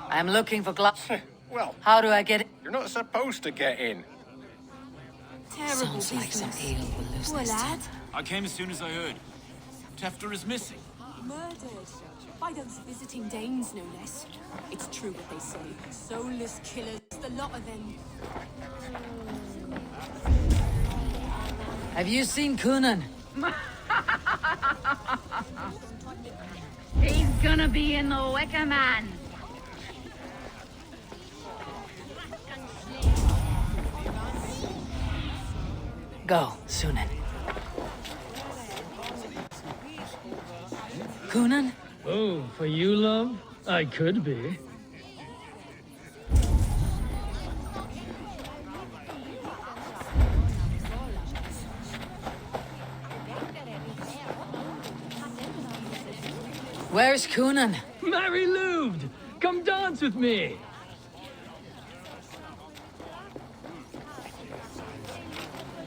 I'm looking for gloves. Well, how do I get it? You're not supposed to get in. Sounds like some ale will lose this time. I came as soon as I heard. Tefter is missing. Murdered. By those visiting Danes, no less. It's true what they say. Soulless killers, the lot of them. Have you seen Kunan? He's gonna be in the Wicker Man. Go, Sunan. Kunan? Oh, for you, love? I could be. Where's Kunan? Mary Lubed! Come dance with me!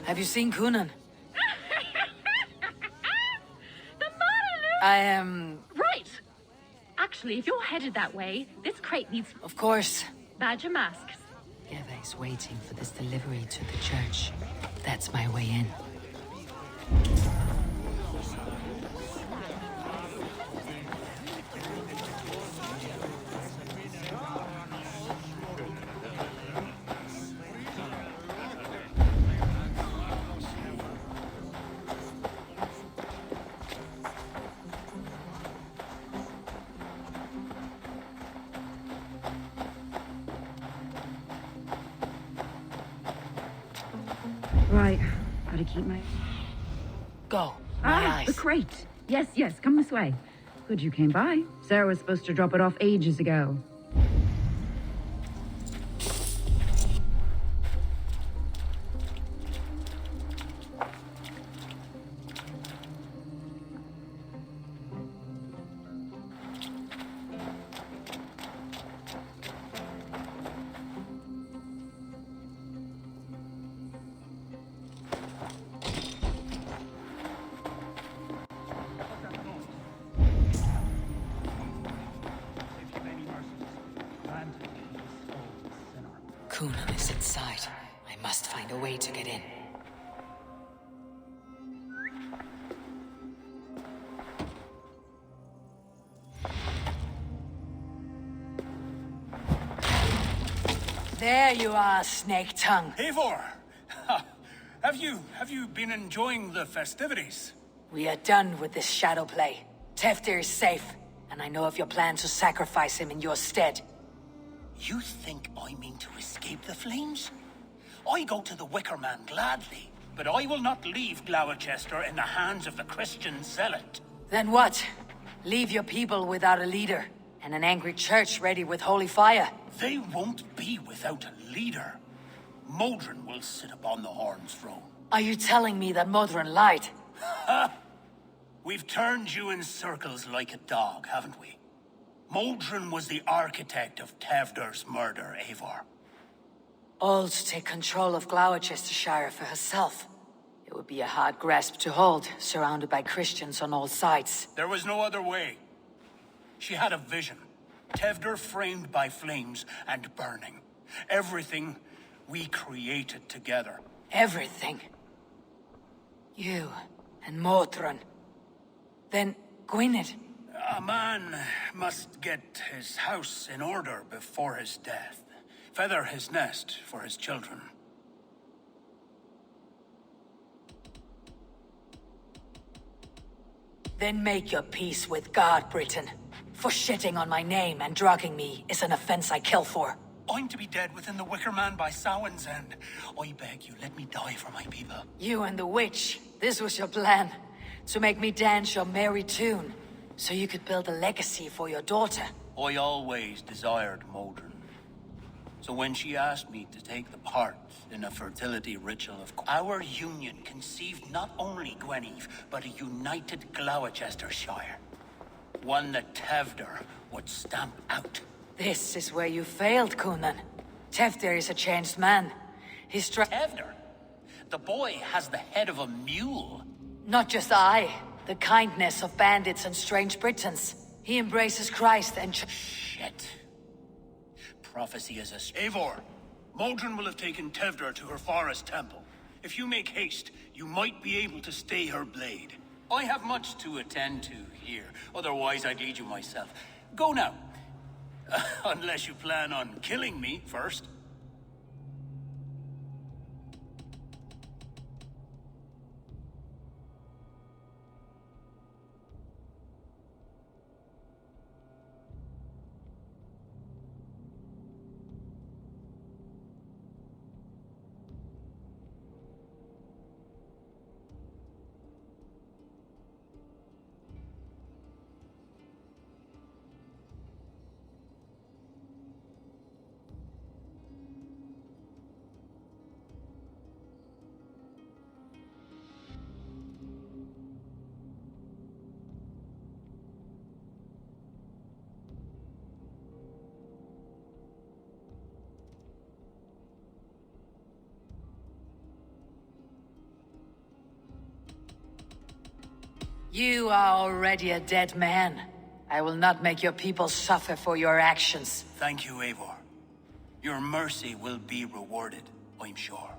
Have you seen Kunan? I am... Right! Actually, if you're headed that way, this crate needs... Of course. Badger masks. Geva is waiting for this delivery to the church. That's my way in. Right. Gotta keep my... Go. The crate. Yes, come this way. Good you came by. Sarah was supposed to drop it off ages ago. Coonan is inside. I must find a way to get in. There you are, Snake Tongue. Eivor! Have you been enjoying the festivities? We are done with this shadow play. Teftir is safe, and I know of your plan to sacrifice him in your stead. You think I mean to escape the flames? I go to the Wicker Man gladly, but I will not leave Gloucester in the hands of the Christian zealot. Then what? Leave your people without a leader, and an angry church ready with holy fire? They won't be without a leader. Modron will sit upon the Horn's throne. Are you telling me that Modron lied? Ha! We've turned you in circles like a dog, haven't we? Modron was the architect of Tevder's murder, Eivor. All to take control of Gloucestershire for herself. It would be a hard grasp to hold, surrounded by Christians on all sides. There was no other way. She had a vision. Tevder framed by flames and burning. Everything we created together. Everything? You and Modron. Then Gwynedd. A man must get his house in order before his death. Feather his nest for his children. Then make your peace with God, Britain. For shitting on my name and drugging me is an offense I kill for. I'm to be dead within the Wicker Man by Samhain's end. I beg you, let me die for my people. You and the witch, this was your plan. To make me dance your merry tune. So you could build a legacy for your daughter. I always desired Modron. So when she asked me to take the part in a fertility ritual of our union conceived not only Gweneve, but a united Gloucestershire. One that Tevder would stamp out. This is where you failed, Coonan. Teftir is a changed man. He's Tevder? The boy has the head of a mule. Not just I. The kindness of bandits and strange Britons. He embraces Christ and... Shit. Prophecy is a... Eivor, Modron will have taken Tevder to her forest temple. If you make haste, you might be able to stay her blade. I have much to attend to here. Otherwise, I'd lead you myself. Go now. Unless you plan on killing me first. You are already a dead man. I will not make your people suffer for your actions. Thank you, Eivor. Your mercy will be rewarded, I'm sure.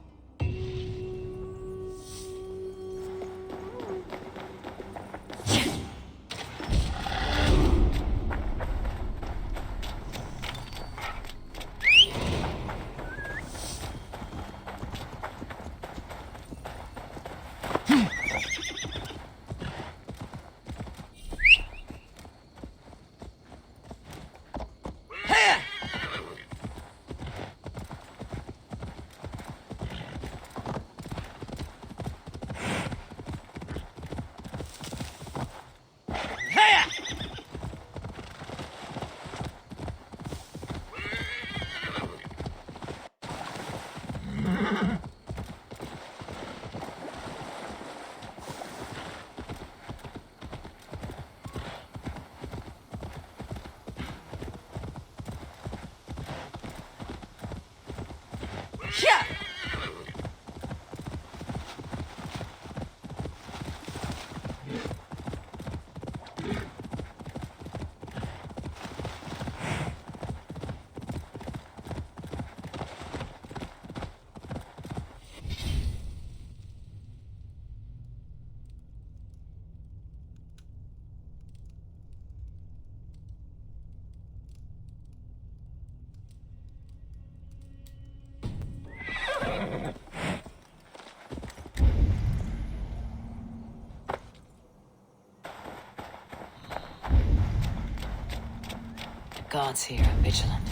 guards here are vigilant.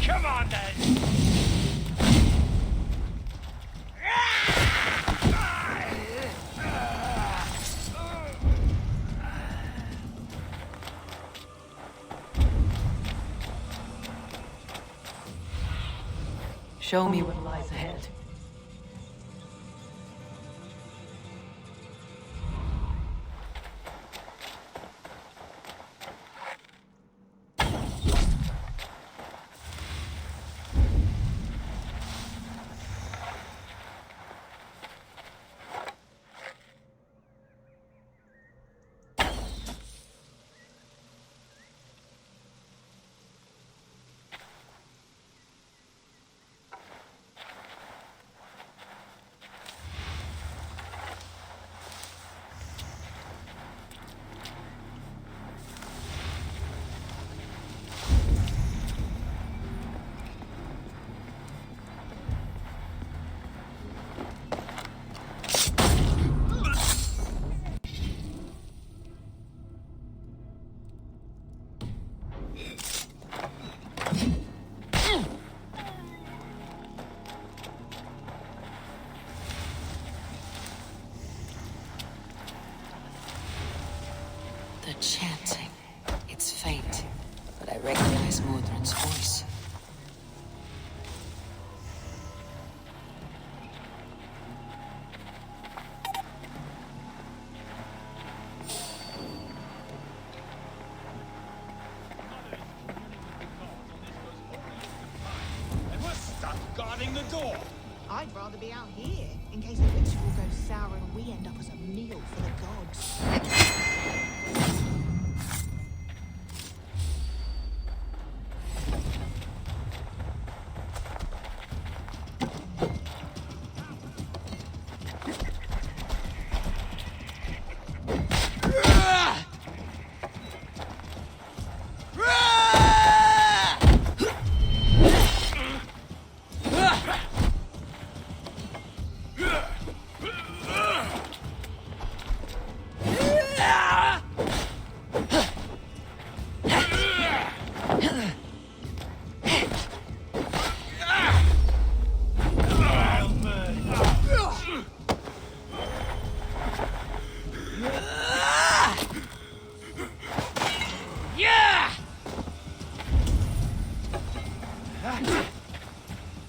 Come on, then! Show me what lies ahead. The chanting. It's faint, but I recognize Mordred's voice. And we're stuck guarding the door. I'd rather be out here, in case the ritual goes sour and we end up as a meal for the gods.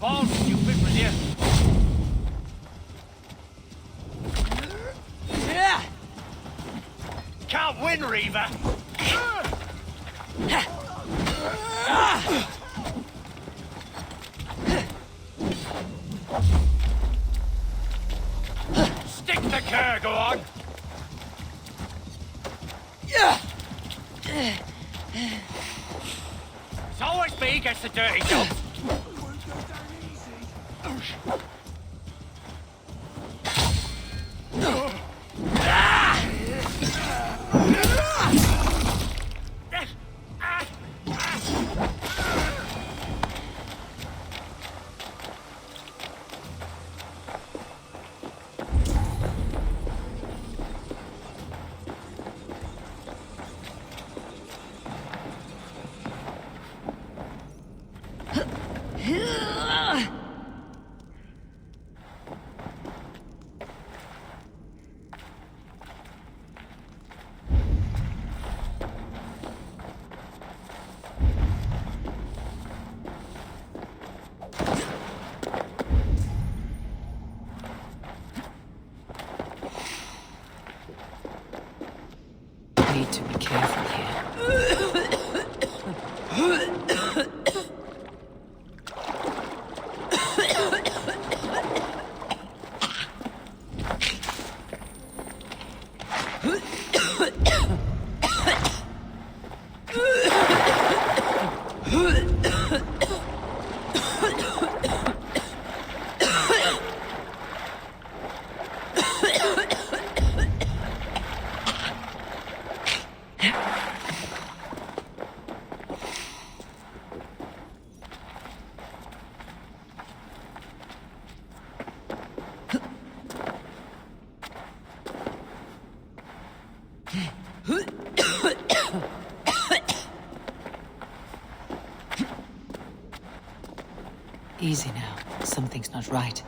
Balls, you whipper here. Can't win, Reaver. Stick the cur, go on. It's always me gets the dirty job. Need to be careful here. Easy now. Something's not right.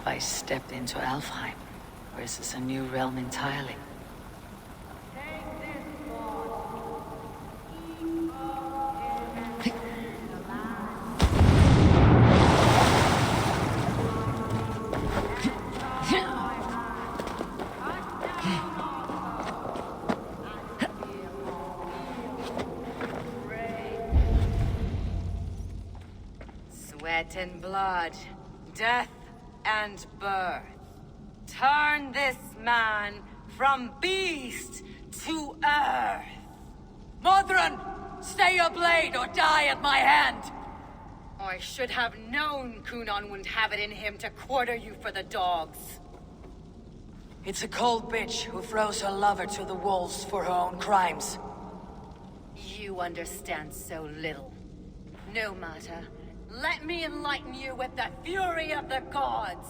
I stepped into Alfheim, or is this a new realm entirely? Sweat and blood, death and birth. Turn this man from beast to earth. Modron! Stay your blade or die at my hand! I should have known Kunon wouldn't have it in him to quarter you for the dogs. It's a cold bitch who throws her lover to the wolves for her own crimes. You understand so little. No matter. Let me enlighten you with the fury of the gods!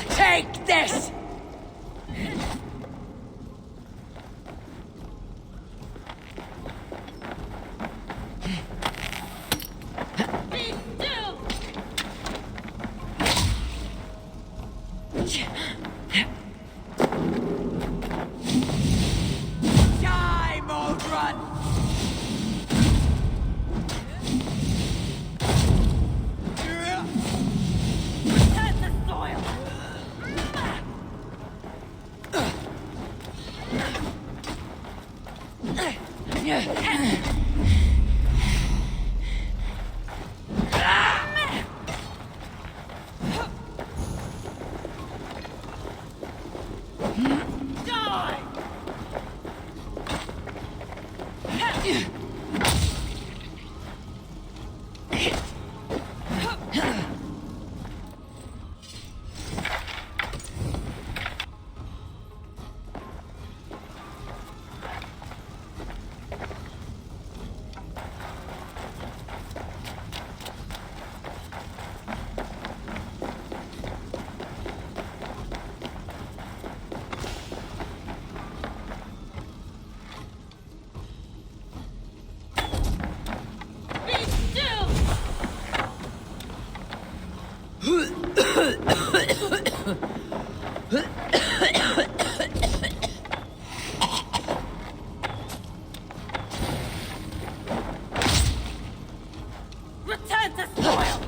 Take this! Die, Modron! Return to soil! Return to soil!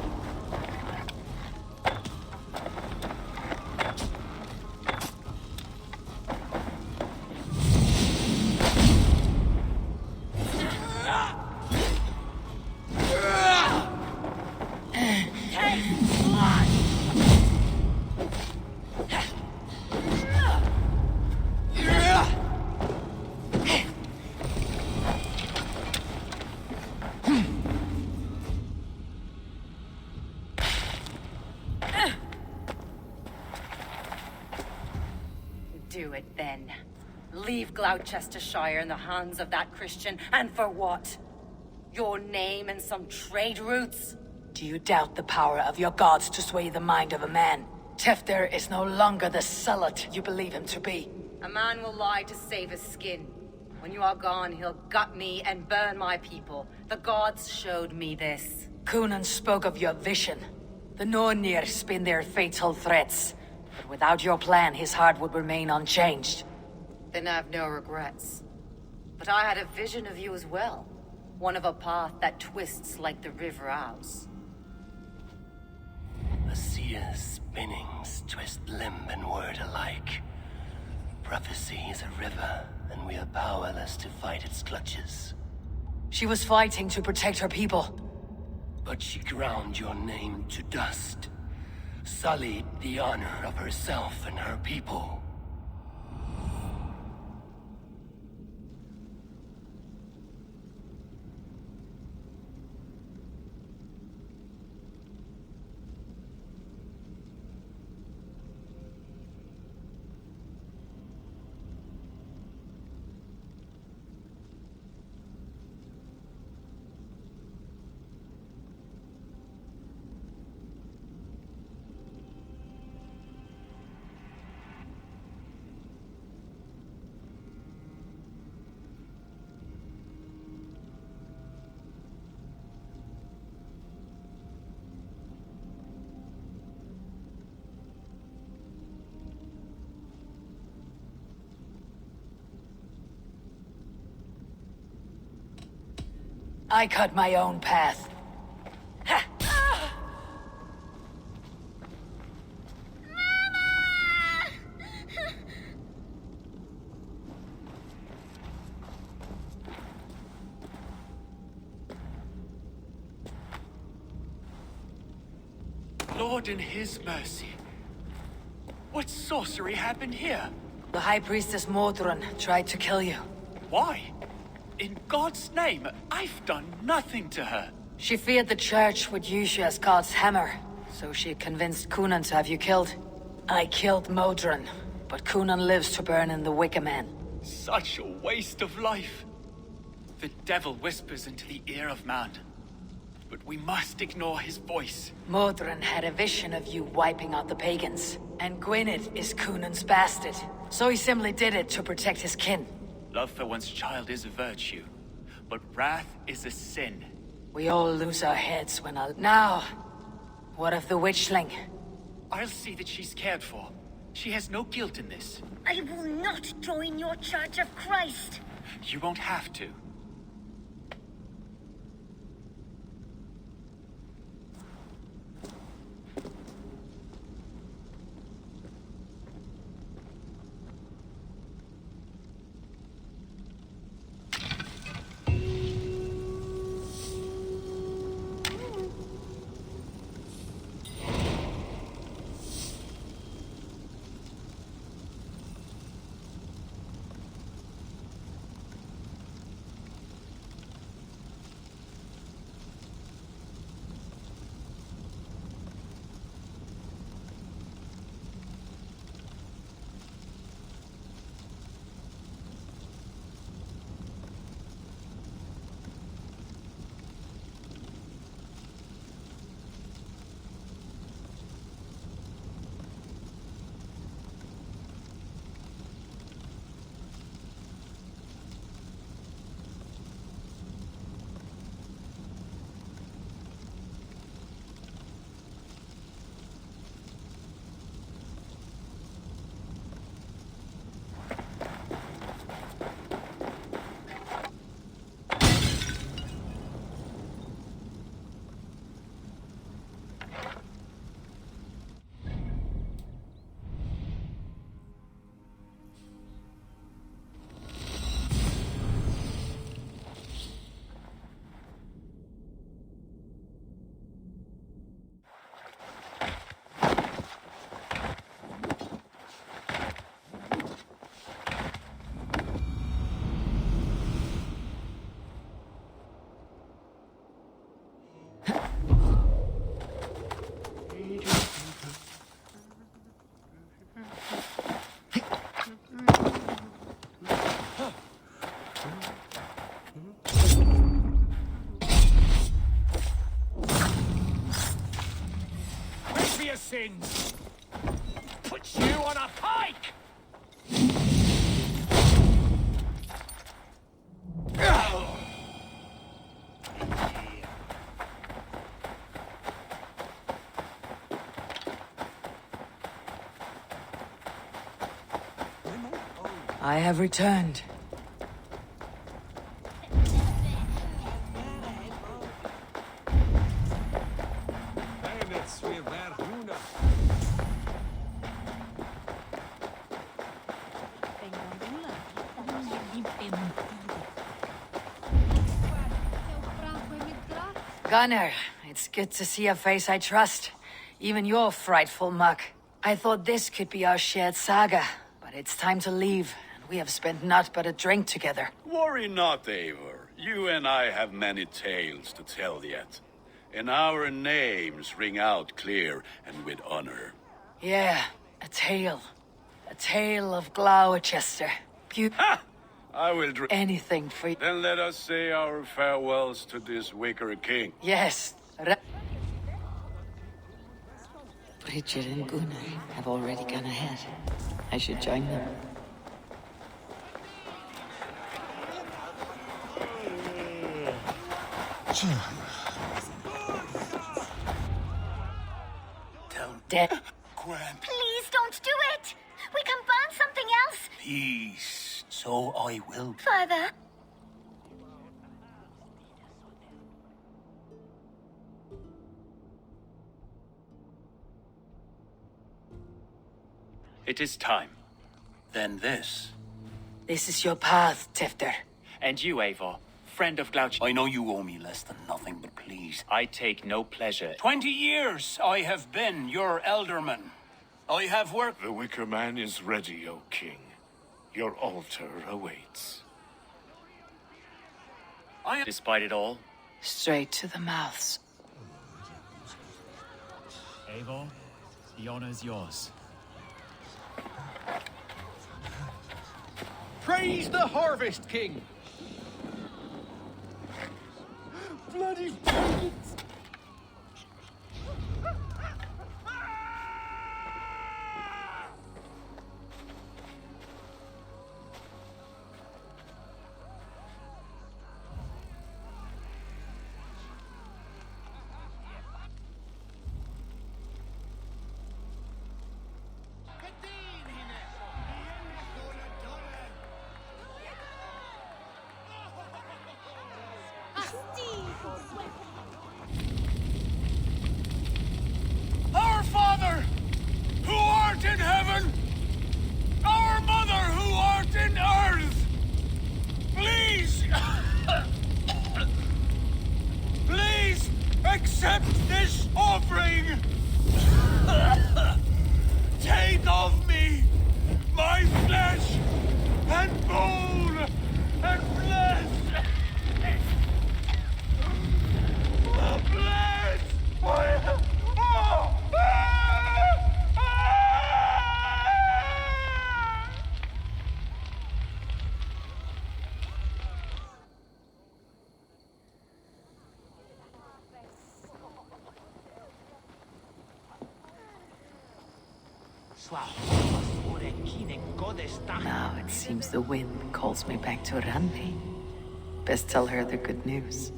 Do it then. Leave Gloucestershire in the hands of that Christian, and for what? Your name and some trade routes? Do you doubt the power of your gods to sway the mind of a man? Tefter is no longer the zealot you believe him to be. A man will lie to save his skin. When you are gone, he'll gut me and burn my people. The gods showed me this. Coonan spoke of your vision. The Nornir spin their fatal threats. But without your plan, his heart would remain unchanged. Then I have no regrets. But I had a vision of you as well. One of a path that twists like the river Ouse. A seer's spinnings twist limb and word alike. Prophecy is a river, and we are powerless to fight its clutches. She was fighting to protect her people. But she ground your name to dust. Sullied the honor of herself and her people. I cut my own path. Lord in his mercy. What sorcery happened here? The High Priestess Modron tried to kill you. Why? In God's name, I've done nothing to her. She feared the church would use you as God's hammer, so she convinced Coonan to have you killed. I killed Modron, but Coonan lives to burn in the Wicker Man. Such a waste of life. The devil whispers into the ear of man, but we must ignore his voice. Modron had a vision of you wiping out the pagans, and Gwynedd is Coonan's bastard, so he simply did it to protect his kin. Love for one's child is a virtue, but wrath is a sin. We all lose our heads when Now, what of the witchling? I'll see that she's cared for. She has no guilt in this. I will not join your Church of Christ. You won't have to. Sins. Put you on a pike! I have returned. Gunnar, it's good to see a face I trust. Even your frightful muck. I thought this could be our shared saga, but it's time to leave, and we have spent naught but a drink together. Worry not, Eivor. You and I have many tales to tell yet. And our names ring out clear and with honor. Yeah, a tale. A tale of Gloucester. Ha! I will drink anything for you. Then let us say our farewells to this wicker king. Yes. Bridget and Gunnar have already gone ahead. I should join them. Dead. Gwen. Please don't do it! We can burn something else! Peace. So I will. Father. It is time. Then this. This is your path, Tifter. And you, Eivor, friend of Gloucester. I know you owe me less than nothing, but please. I take no pleasure. 20 years I have been your elderman. I have worked. The Wicker Man is ready, O King. Your altar awaits. Despite it all, Straight to the mouths. Eivor, the honor's yours. Praise the Harvest King! Bloody pagans! Our Father, who art in heaven, our Mother, who art in earth, please, please accept this offering. Take of me my flesh and bone and flesh. Bless my... Now it seems the wind calls me back to Randvi. Best tell her the good news.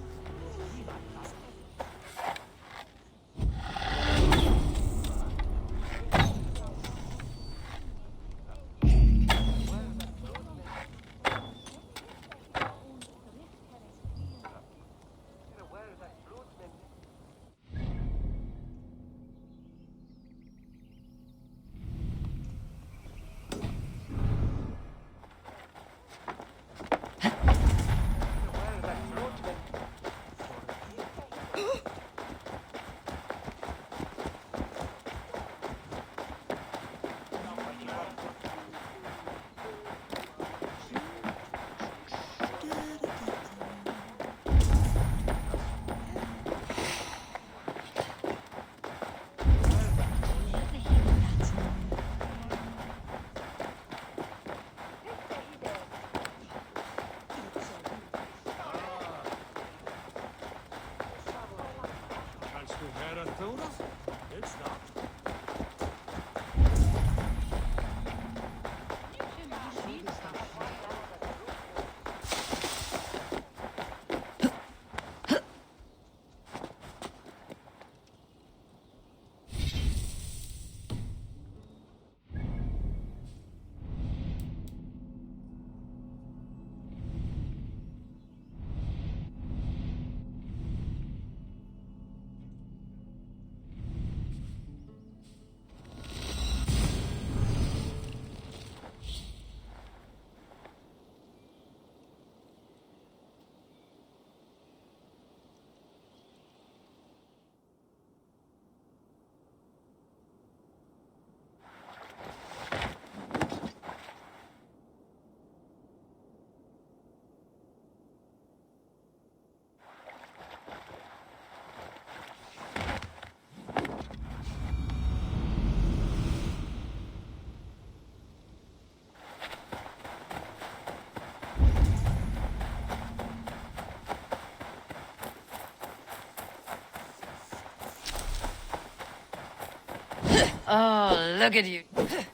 Oh, look at you. Hey,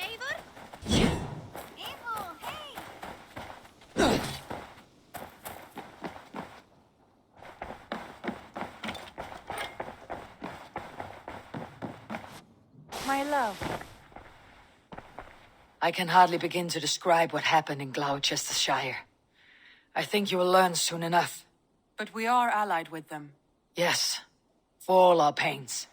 Eivor! Eivor, hey! My love. I can hardly begin to describe what happened in Gloucestershire. I think you will learn soon enough. But we are allied with them. Yes, for all our pains.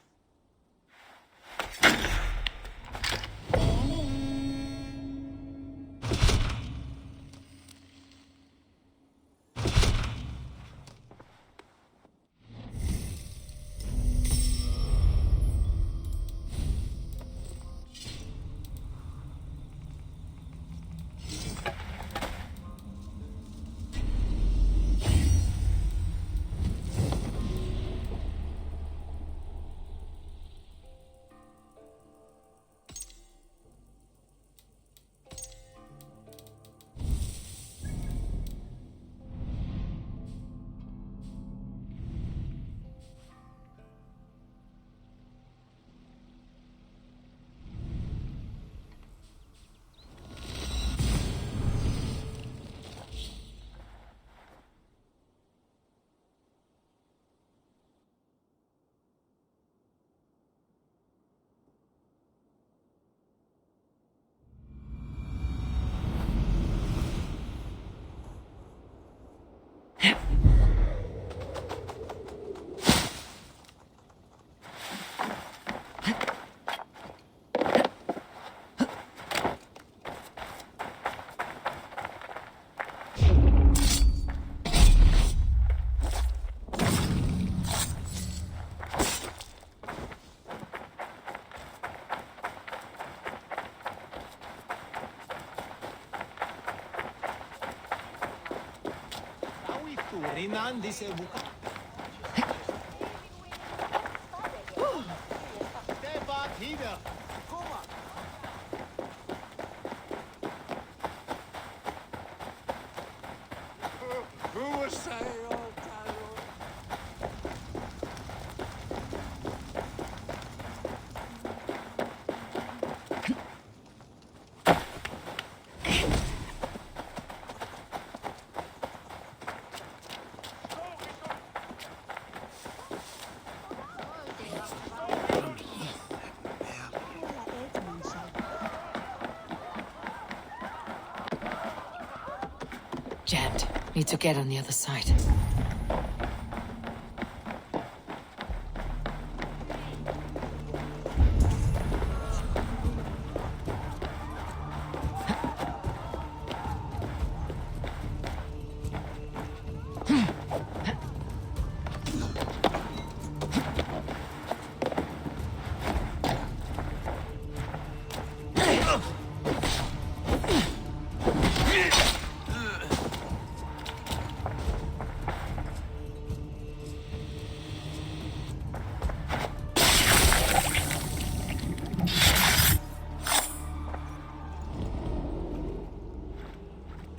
Jammed. Need to get on the other side.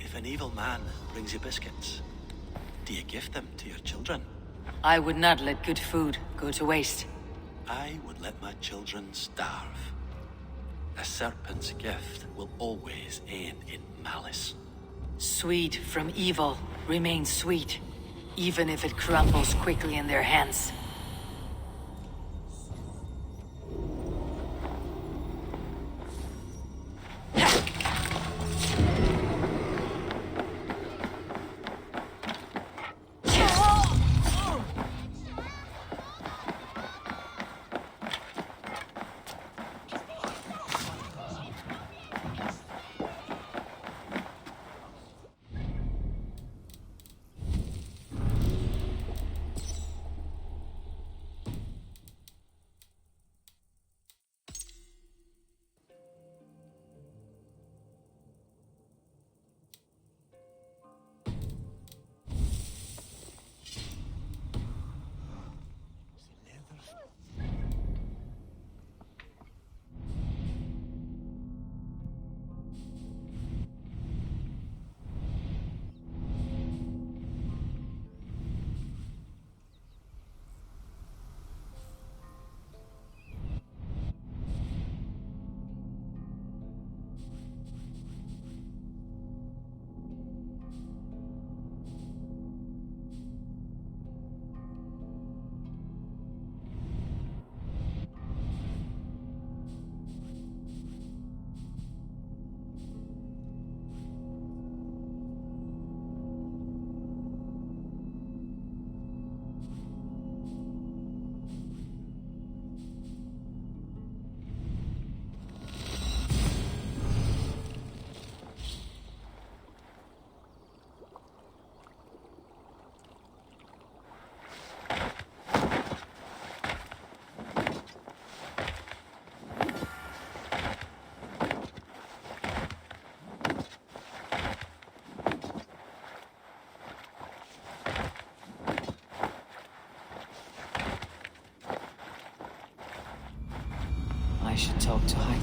If an evil man brings you biscuits, do you give them to your children? I would not let good food go to waste. I would let my children starve. A serpent's gift will always end in malice. Sweet from evil remains sweet, even if it crumbles quickly in their hands. I should talk to Hyde.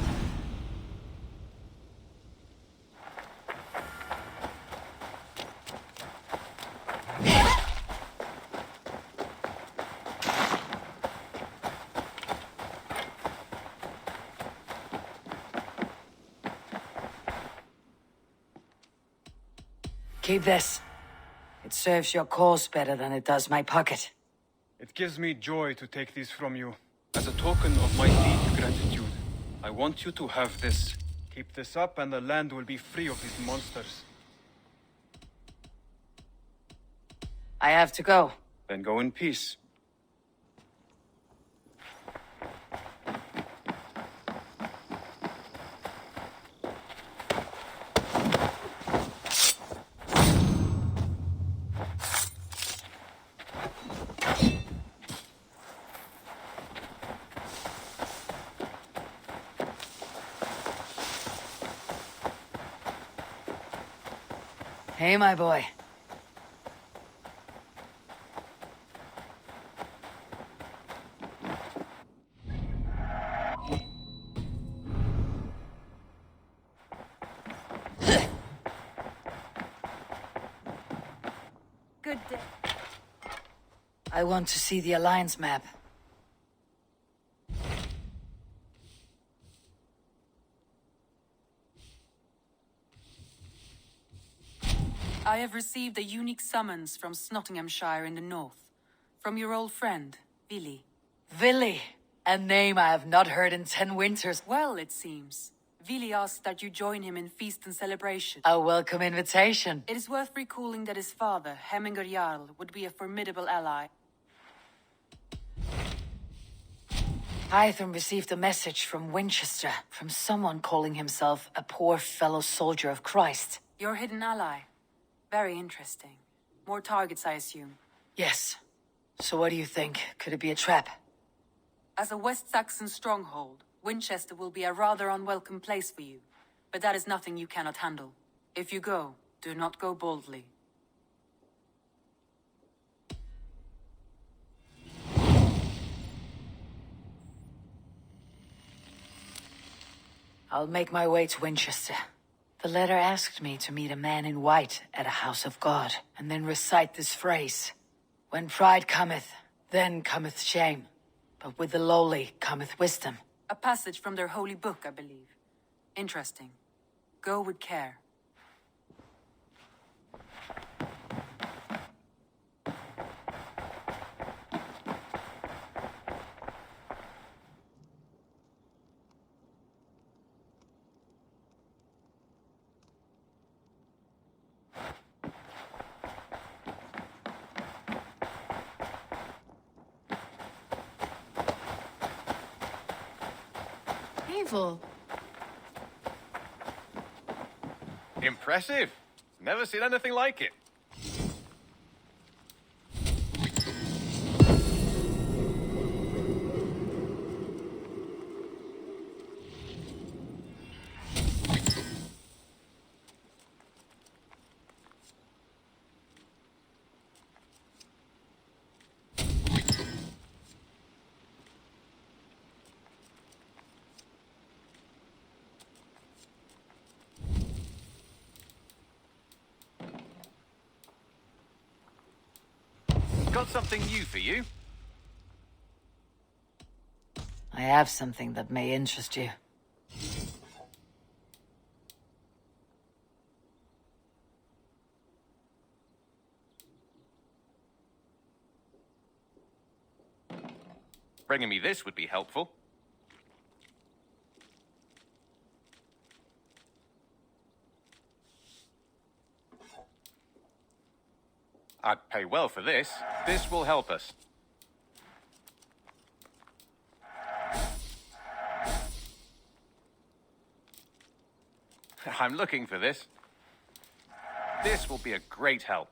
Keep this. It serves your cause better than it does my pocket. It gives me joy to take these from you. As a token of my deep gratitude, I want you to have this. Keep this up and the land will be free of these monsters. I have to go. Then go in peace. Hey, my boy. Good day. I want to see the Alliance map. I have received a unique summons from Nottinghamshire in the north. From your old friend, Vili. Vili, a name I have not heard in 10 winters. Well, it seems. Vili asked that you join him in feast and celebration. A welcome invitation. It is worth recalling that his father, Hemminger Jarl, would be a formidable ally. Hytham received a message from Winchester, from someone calling himself a poor fellow soldier of Christ. Your hidden ally. Very interesting. More targets, I assume. Yes. So what do you think? Could it be a trap? As a West Saxon stronghold, Winchester will be a rather unwelcome place for you. But that is nothing you cannot handle. If you go, do not go boldly. I'll make my way to Winchester. The letter asked me to meet a man in white at a house of God, and then recite this phrase. When pride cometh, then cometh shame. But with the lowly cometh wisdom. A passage from their holy book, I believe. Interesting. Go with care. Eivor. Impressive. Never seen anything like it. Got something new for you. I have something that may interest you. Bringing me this would be helpful. I'd pay well for this. This will help us. I'm looking for this. This will be a great help.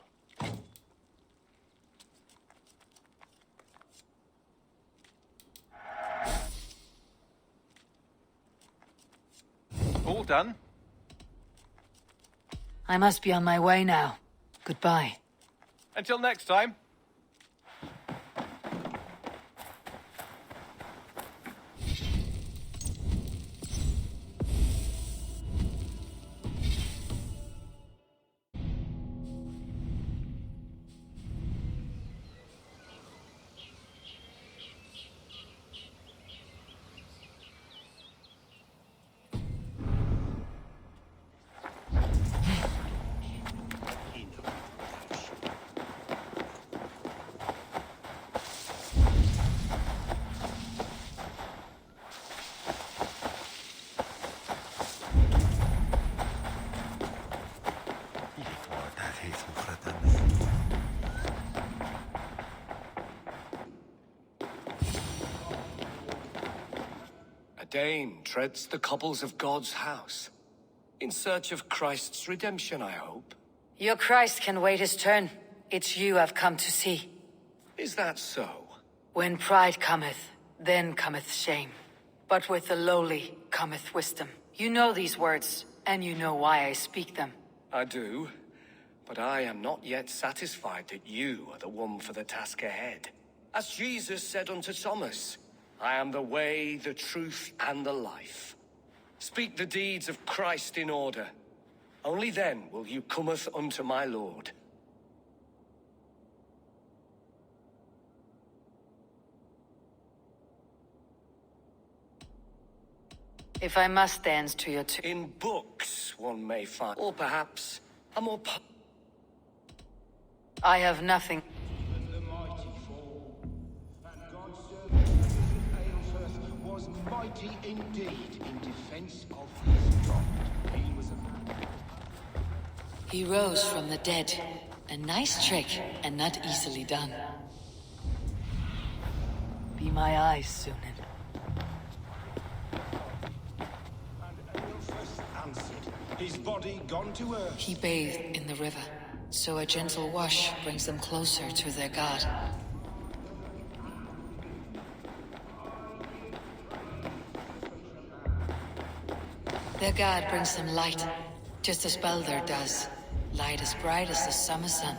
All done? I must be on my way now. Goodbye. Until next time. Dane treads the cobbles of God's house. In search of Christ's redemption, I hope. Your Christ can wait his turn. It's you I've come to see. Is that so? When pride cometh, then cometh shame. But with the lowly cometh wisdom. You know these words, and you know why I speak them. I do, but I am not yet satisfied that you are the one for the task ahead. As Jesus said unto Thomas, I am the way, the truth, and the life. Speak the deeds of Christ in order. Only then will you cometh unto my Lord. If I must dance to your In books, one may find, or perhaps a more. I have nothing. Was mighty indeed in defense of his God. He was a man. He rose from the dead. A nice trick, and not easily done. Be my eyes, Sunan. Answered, his body gone to earth. He bathed in the river, so a gentle wash brings them closer to their god. Their god brings them light, just as Baldur does. Light as bright as the summer sun.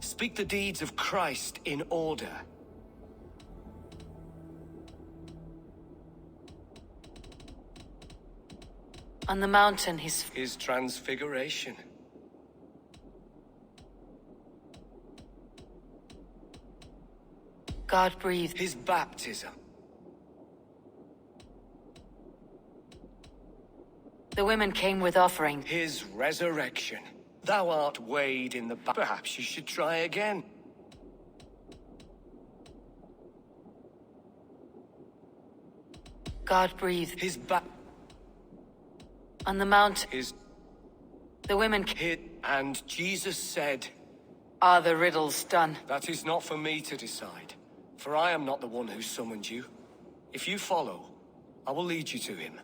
Speak the deeds of Christ in order. On the mountain, his transfiguration. God breathed. His baptism. The women came with offering. His resurrection. Thou art weighed in the Perhaps you should try again. God breathed. His On the mount. The women hid, and Jesus said, "Are the riddles done?" That is not for me to decide, for I am not the one who summoned you. If you follow, I will lead you to him.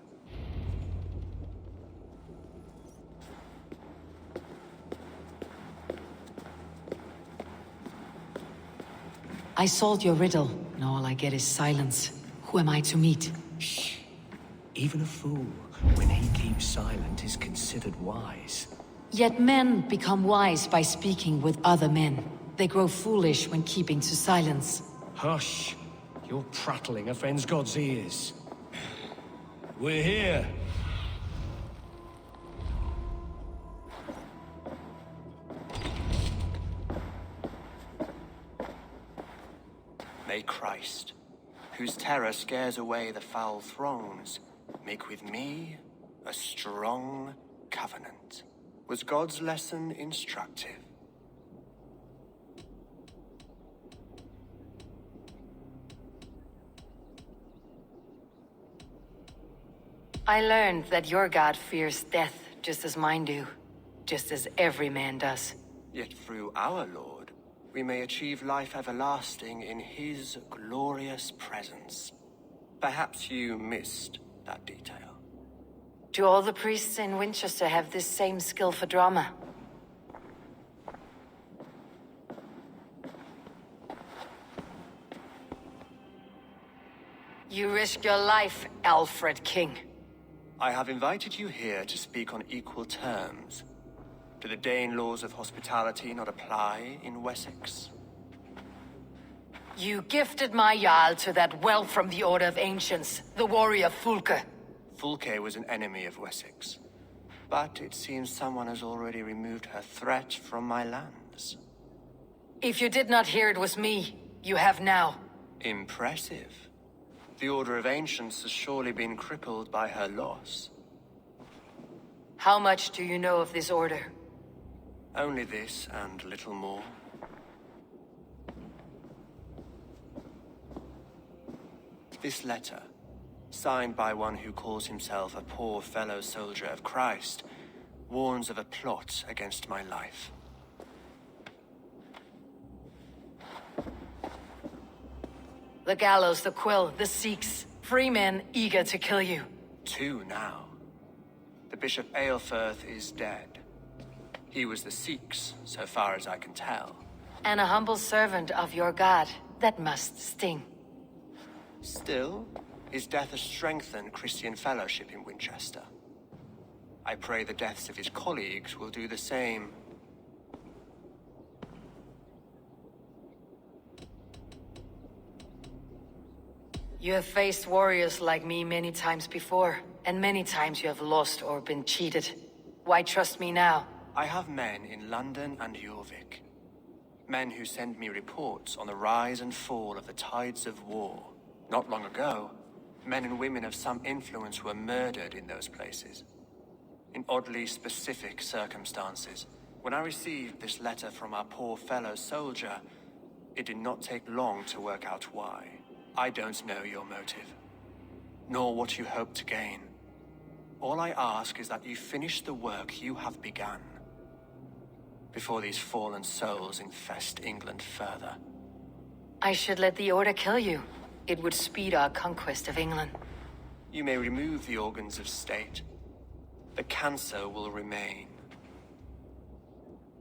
I solved your riddle, and all I get is silence. Who am I to meet? Shh. Even a fool, when he keeps silent, is considered wise. Yet men become wise by speaking with other men. They grow foolish when keeping to silence. Hush. Your prattling offends God's ears. We're here. May Christ, whose terror scares away the foul throngs, make with me a strong covenant. Was God's lesson instructive? I learned that your god fears death just as mine do. Just as every man does. Yet through our Lord, we may achieve life everlasting in his glorious presence. Perhaps you missed that detail. Do all the priests in Winchester have this same skill for drama? You risk your life, Alfred King. I have invited you here to speak on equal terms. Do the Dane laws of hospitality not apply in Wessex? You gifted my Jarl to that whelp from the Order of Ancients, the warrior Fulke. Fulke was an enemy of Wessex. But it seems someone has already removed her threat from my lands. If you did not hear it was me, you have now. Impressive. The Order of Ancients has surely been crippled by her loss. How much do you know of this order? Only this and little more. This letter, signed by one who calls himself a poor fellow soldier of Christ, warns of a plot against my life. The gallows, the quill, the Sikhs, free men eager to kill you. 2 now. The Bishop Eilfirth is dead. He was the Sikhs, so far as I can tell. And a humble servant of your god. That must sting. Still, his death has strengthened Christian fellowship in Winchester. I pray the deaths of his colleagues will do the same. You have faced warriors like me many times before, and many times you have lost or been cheated. Why trust me now? I have men in London and Jorvik. Men who send me reports on the rise and fall of the tides of war. Not long ago, men and women of some influence were murdered in those places. In oddly specific circumstances. When I received this letter from our poor fellow soldier, it did not take long to work out why. I don't know your motive, nor what you hope to gain. All I ask is that you finish the work you have begun, before these fallen souls infest England further. I should let the Order kill you. It would speed our conquest of England. You may remove the organs of state. The cancer will remain.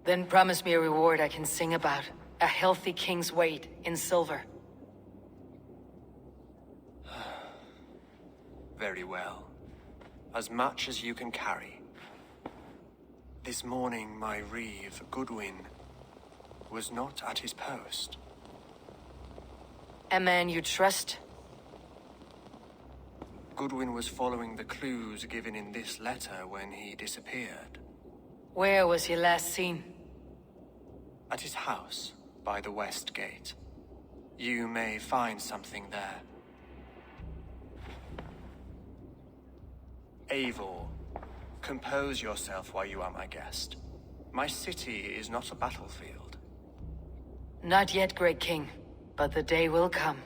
Then promise me a reward I can sing about. A healthy king's weight in silver. Very well. As much as you can carry. This morning, my reeve, Goodwin, was not at his post. A man you trust? Goodwin was following the clues given in this letter when he disappeared. Where was he last seen? At his house, by the west gate. You may find something there. Eivor, compose yourself while you are my guest. My city is not a battlefield. Not yet, great king, but the day will come.